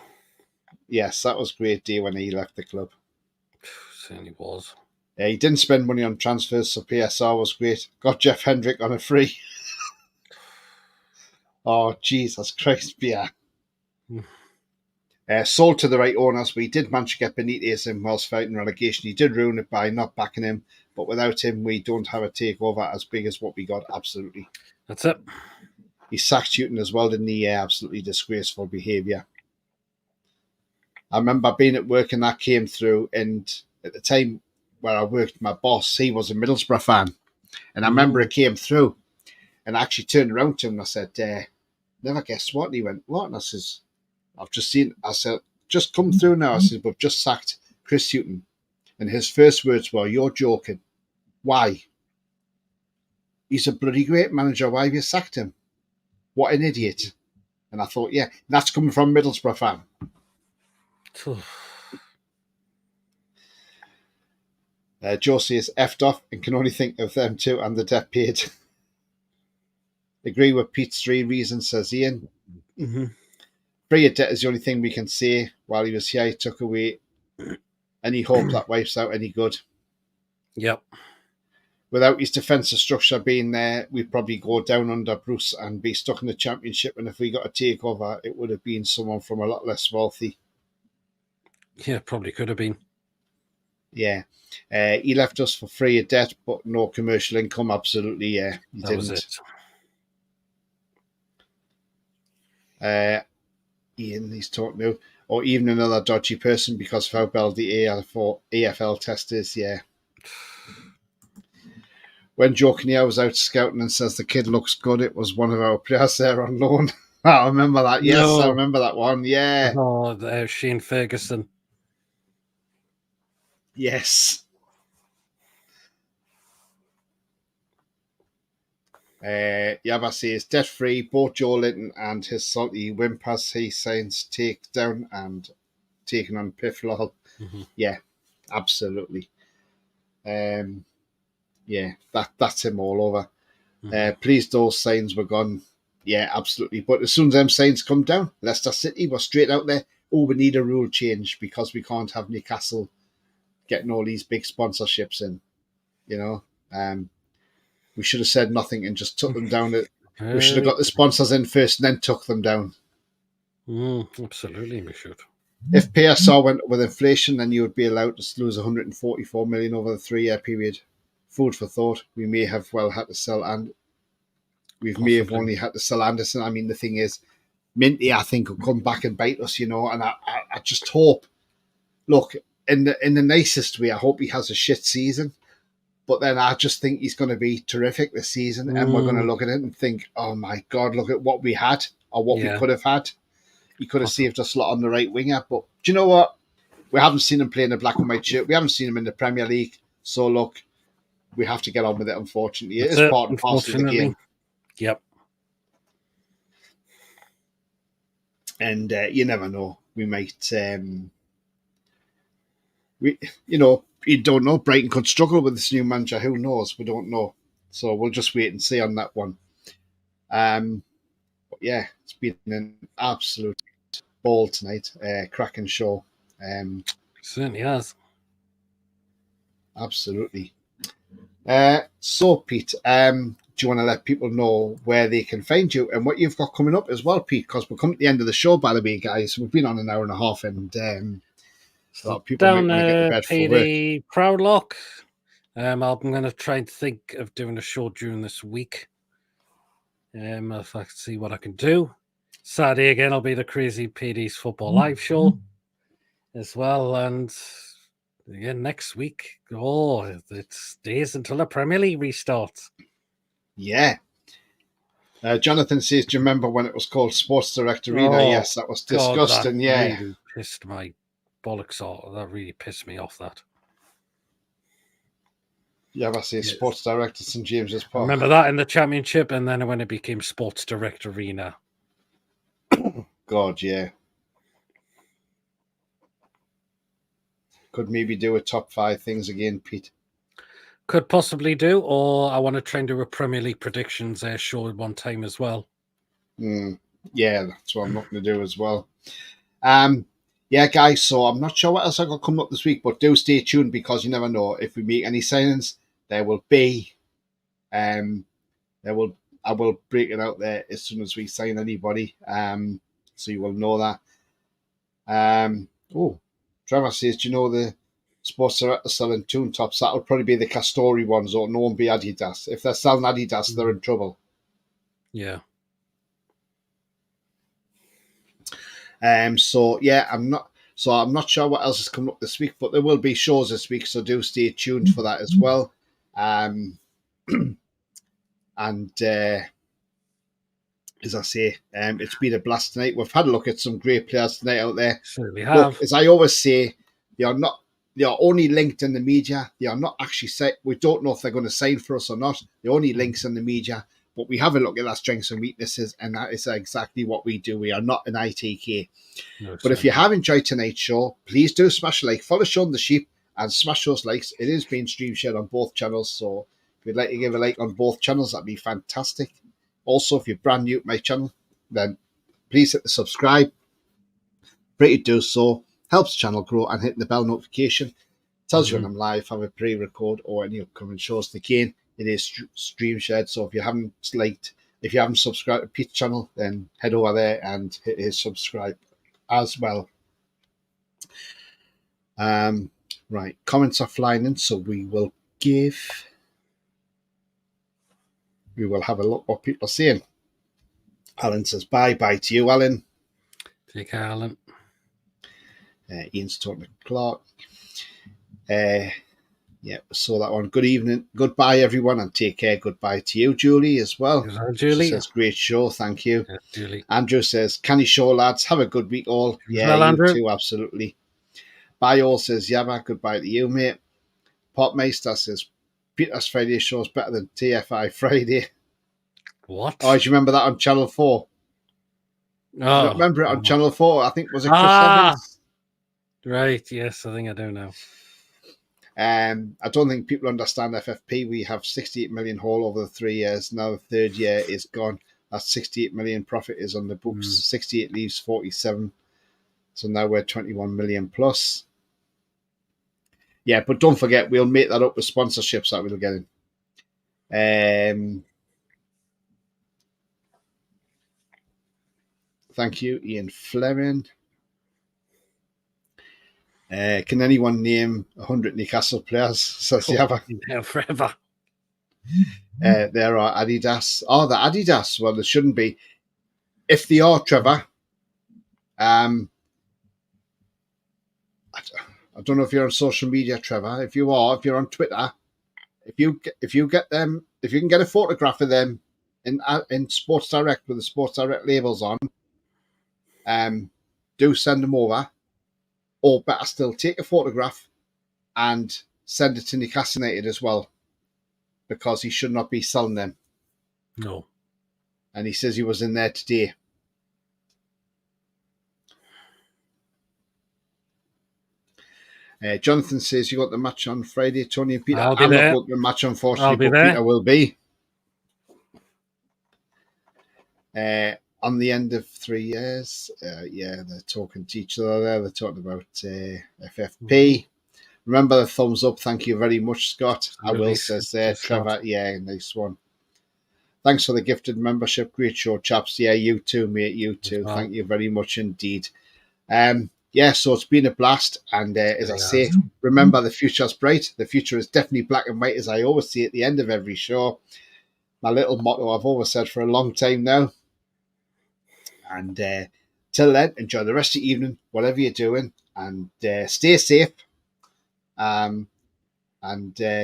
Yes, that was a great day when he left the club. Certainly was. He didn't spend money on transfers, so PSR was great. Got Jeff Hendrick on a free. Oh, Jesus Christ, yeah. Sold to the right owners, but he did manage to get Benitez in whilst fighting relegation. He did ruin it by not backing him, but without him, we don't have a takeover as big as what we got, absolutely. That's it. He sacked Houghton as well, didn't he? Yeah, absolutely disgraceful behaviour. I remember being at work and that came through, and at the time where I worked, my boss, he was a Middlesbrough fan, and I remember it came through, and I actually turned around to him and I said, never guessed what? And he went, what? And I says, I've just seen, I said, just come through now. I said, we've just sacked Chris Houghton. And his first words were, you're joking. Why? He's a bloody great manager. Why have you sacked him? What an idiot. And I thought, yeah, that's coming from a Middlesbrough fan. Josie is effed off and can only think of them two and the debt paid. Agree with Pete's 3 reasons, says Ian. Free of debt is the only thing we can say. While he was here, he took away any hope that wipes out any good. Yep. Without his defensive structure being there, we'd probably go down under Bruce and be stuck in the Championship. And if we got a takeover, it would have been someone from a lot less wealthy. Yeah, probably could have been. Yeah. He left us for free of debt, but no commercial income. Absolutely, yeah. He that didn't. Was it. Ian, he's talking to, or even another dodgy person because of how bad the AFL test is, yeah. When Joe Kinnear was out scouting and says the kid looks good, it was one of our players there on loan. I remember that. Yes, I remember that one. Yeah. Oh, Shane Ferguson. Yes. Yaba says debt free. Both Joe Linton and his salty whimpers he signs take down and taken on Pifflol. Yeah, absolutely. Yeah, that's him all over. Please, those signs were gone. Yeah, absolutely. But as soon as them signs come down, Leicester City were straight out there. Oh, we need a rule change because we can't have Newcastle getting all these big sponsorships in. You know, we should have said nothing and just took them down. We should have got the sponsors in first and then took them down. Absolutely, we should. If PSR went up with inflation, then you would be allowed to lose 144 million over the 3-year period. Food for thought. We may have had to sell, and may have only had to sell Anderson. I mean, the thing is, Minty, I think, will come back and bite us, and I just hope. Look, in the nicest way, I hope he has a shit season, but then I just think he's going to be terrific this season, and we're going to look at it and think, oh my God, look at what we had or what we could have had. He could have saved us a lot on the right winger, but do you know what? We haven't seen him play in a black and white shirt. We haven't seen him in the Premier League. So look, we have to get on with it, unfortunately. It is part and parcel of the game. Yep. And you never know. We might, you don't know. Brighton could struggle with this new manager. Who knows? We don't know. So we'll just wait and see on that one. But yeah, it's been an absolute ball tonight. Cracking show. Certainly has. Absolutely. So, Pete, do you want to let people know where they can find you and what you've got coming up as well, Pete? Because we're coming to the end of the show, by the way, guys. We've been on an hour and a half, and a lot of people might want to get to bed for work. PD Proudlock. I'm going to try and think of doing a show during this week. If I can see what I can do. Saturday again, I'll be the Crazy PD's Football Live show as well. And again, next week, it's days until the Premier League restarts. Yeah. Jonathan says, do you remember when it was called Sports Direct Arena? Yes, that was disgusting. That really pissed my bollocks off. That really pissed me off, that. Yeah, I say Sports Direct at St James's Park. I remember that in the Championship, and then when it became Sports Direct Arena. God, yeah. Could maybe do a top 5 things again, Pete. Could possibly do, or I want to try and do a Premier League predictions show at one time as well. Yeah, that's what I'm looking to do as well. Yeah, guys, so I'm not sure what else I got coming up this week, but do stay tuned because you never know. If we make any signings, there will be I will break it out there as soon as we sign anybody. So you will know that. Trevor says, do you know the Sports Director selling tune tops? That'll probably be the Castori ones, or no one be Adidas. If they're selling Adidas, they're in trouble. Yeah. So yeah, I'm not sure what else is coming up this week, but there will be shows this week, so do stay tuned for that as well. And as I say, it's been a blast tonight. We've had a look at some great players tonight out there. Certainly have. But as I always say, they are only linked in the media. They are not actually set. We don't know if they're going to sign for us or not. They're only links in the media. But we have a look at their strengths and weaknesses, and that is exactly what we do. We are not an ITK. No, but if you have enjoyed tonight's show, please do smash a like, follow Sean the Sheep, and smash those likes. It is being stream shared on both channels, so if you'd like to give a like on both channels, that'd be fantastic. Also, if you're brand new to my channel, then please hit the subscribe. Free to do so. Helps the channel grow, and hitting the bell notification tells you when I'm live, have a pre-record, or any upcoming shows. Again, it is stream shared, so if you haven't subscribed to Pete's channel, then head over there and hit his subscribe as well. Right, comments are flying in, so we will have a look what people are saying. Alan says bye to you, Alan. Take care, Alan. Ian's talking to Clark. Yeah, saw that one. Good evening. Goodbye, everyone, and take care. Goodbye to you, Julie, as well. Julie. She says, great show. Thank you. Yeah, Julie. Andrew says, canny show, lads. Have a good week, all. Yeah, you Andrew. Too, absolutely. Bye, all, says Yabba. Goodbye to you, mate. Popmeister says, Peter's Friday show is better than TFI Friday. What? Oh, do you remember that on Channel 4? Oh. Do you remember it on Channel 4? I think, was it Chris Evans? Right, yes, I think I do now. I don't think people understand FFP. We have 68 million haul over the 3 years. Now the third year is gone. That 68 million profit is on the books. 68 leaves 47. So now we're 21 million plus. Yeah, but don't forget, we'll make that up with sponsorships that we'll get in. Thank you, Ian Fleming. Can anyone name 100 Newcastle players? Says Yava. Forever. There are Adidas. Oh, the Adidas. Well, there shouldn't be. If they are, Trevor, I don't know if you're on social media, Trevor. If you are, if you're on Twitter, if you get them, if you can get a photograph of them in Sports Direct with the Sports Direct labels on, do send them over. Or better still, take a photograph and send it to Newcastle United as well, because he should not be selling them. No. And he says he was in there today. Jonathan says you got the match on Friday, Tony and Peter. I'll be I'm there. not going to the match, I'll unfortunately, be but there. Peter will be. On the end of 3 years, they're talking to each other there. They're talking about FFP. Remember the thumbs up. Thank you very much, Scott. I will, says there. Trevor, yeah, nice one. Thanks for the gifted membership. Great show, chaps. Yeah, you too, mate. You too. Well, thank you very much indeed. So it's been a blast. And as I say, remember the future's bright. The future is definitely black and white, as I always say at the end of every show. My little motto I've always said for a long time now. And till then, enjoy the rest of the evening, whatever you're doing, and stay safe. And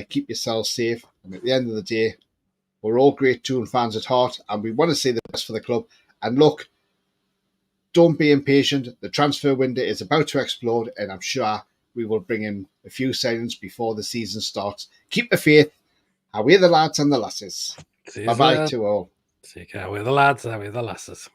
keep yourselves safe. And at the end of the day, we're all great Toon fans at heart, and we want to see the best for the club. And look, don't be impatient. The transfer window is about to explode, and I'm sure we will bring in a few signings before the season starts. Keep the faith. Away the lads and the lasses. Bye-bye to all. Take care. We're the lads, we're the lasses.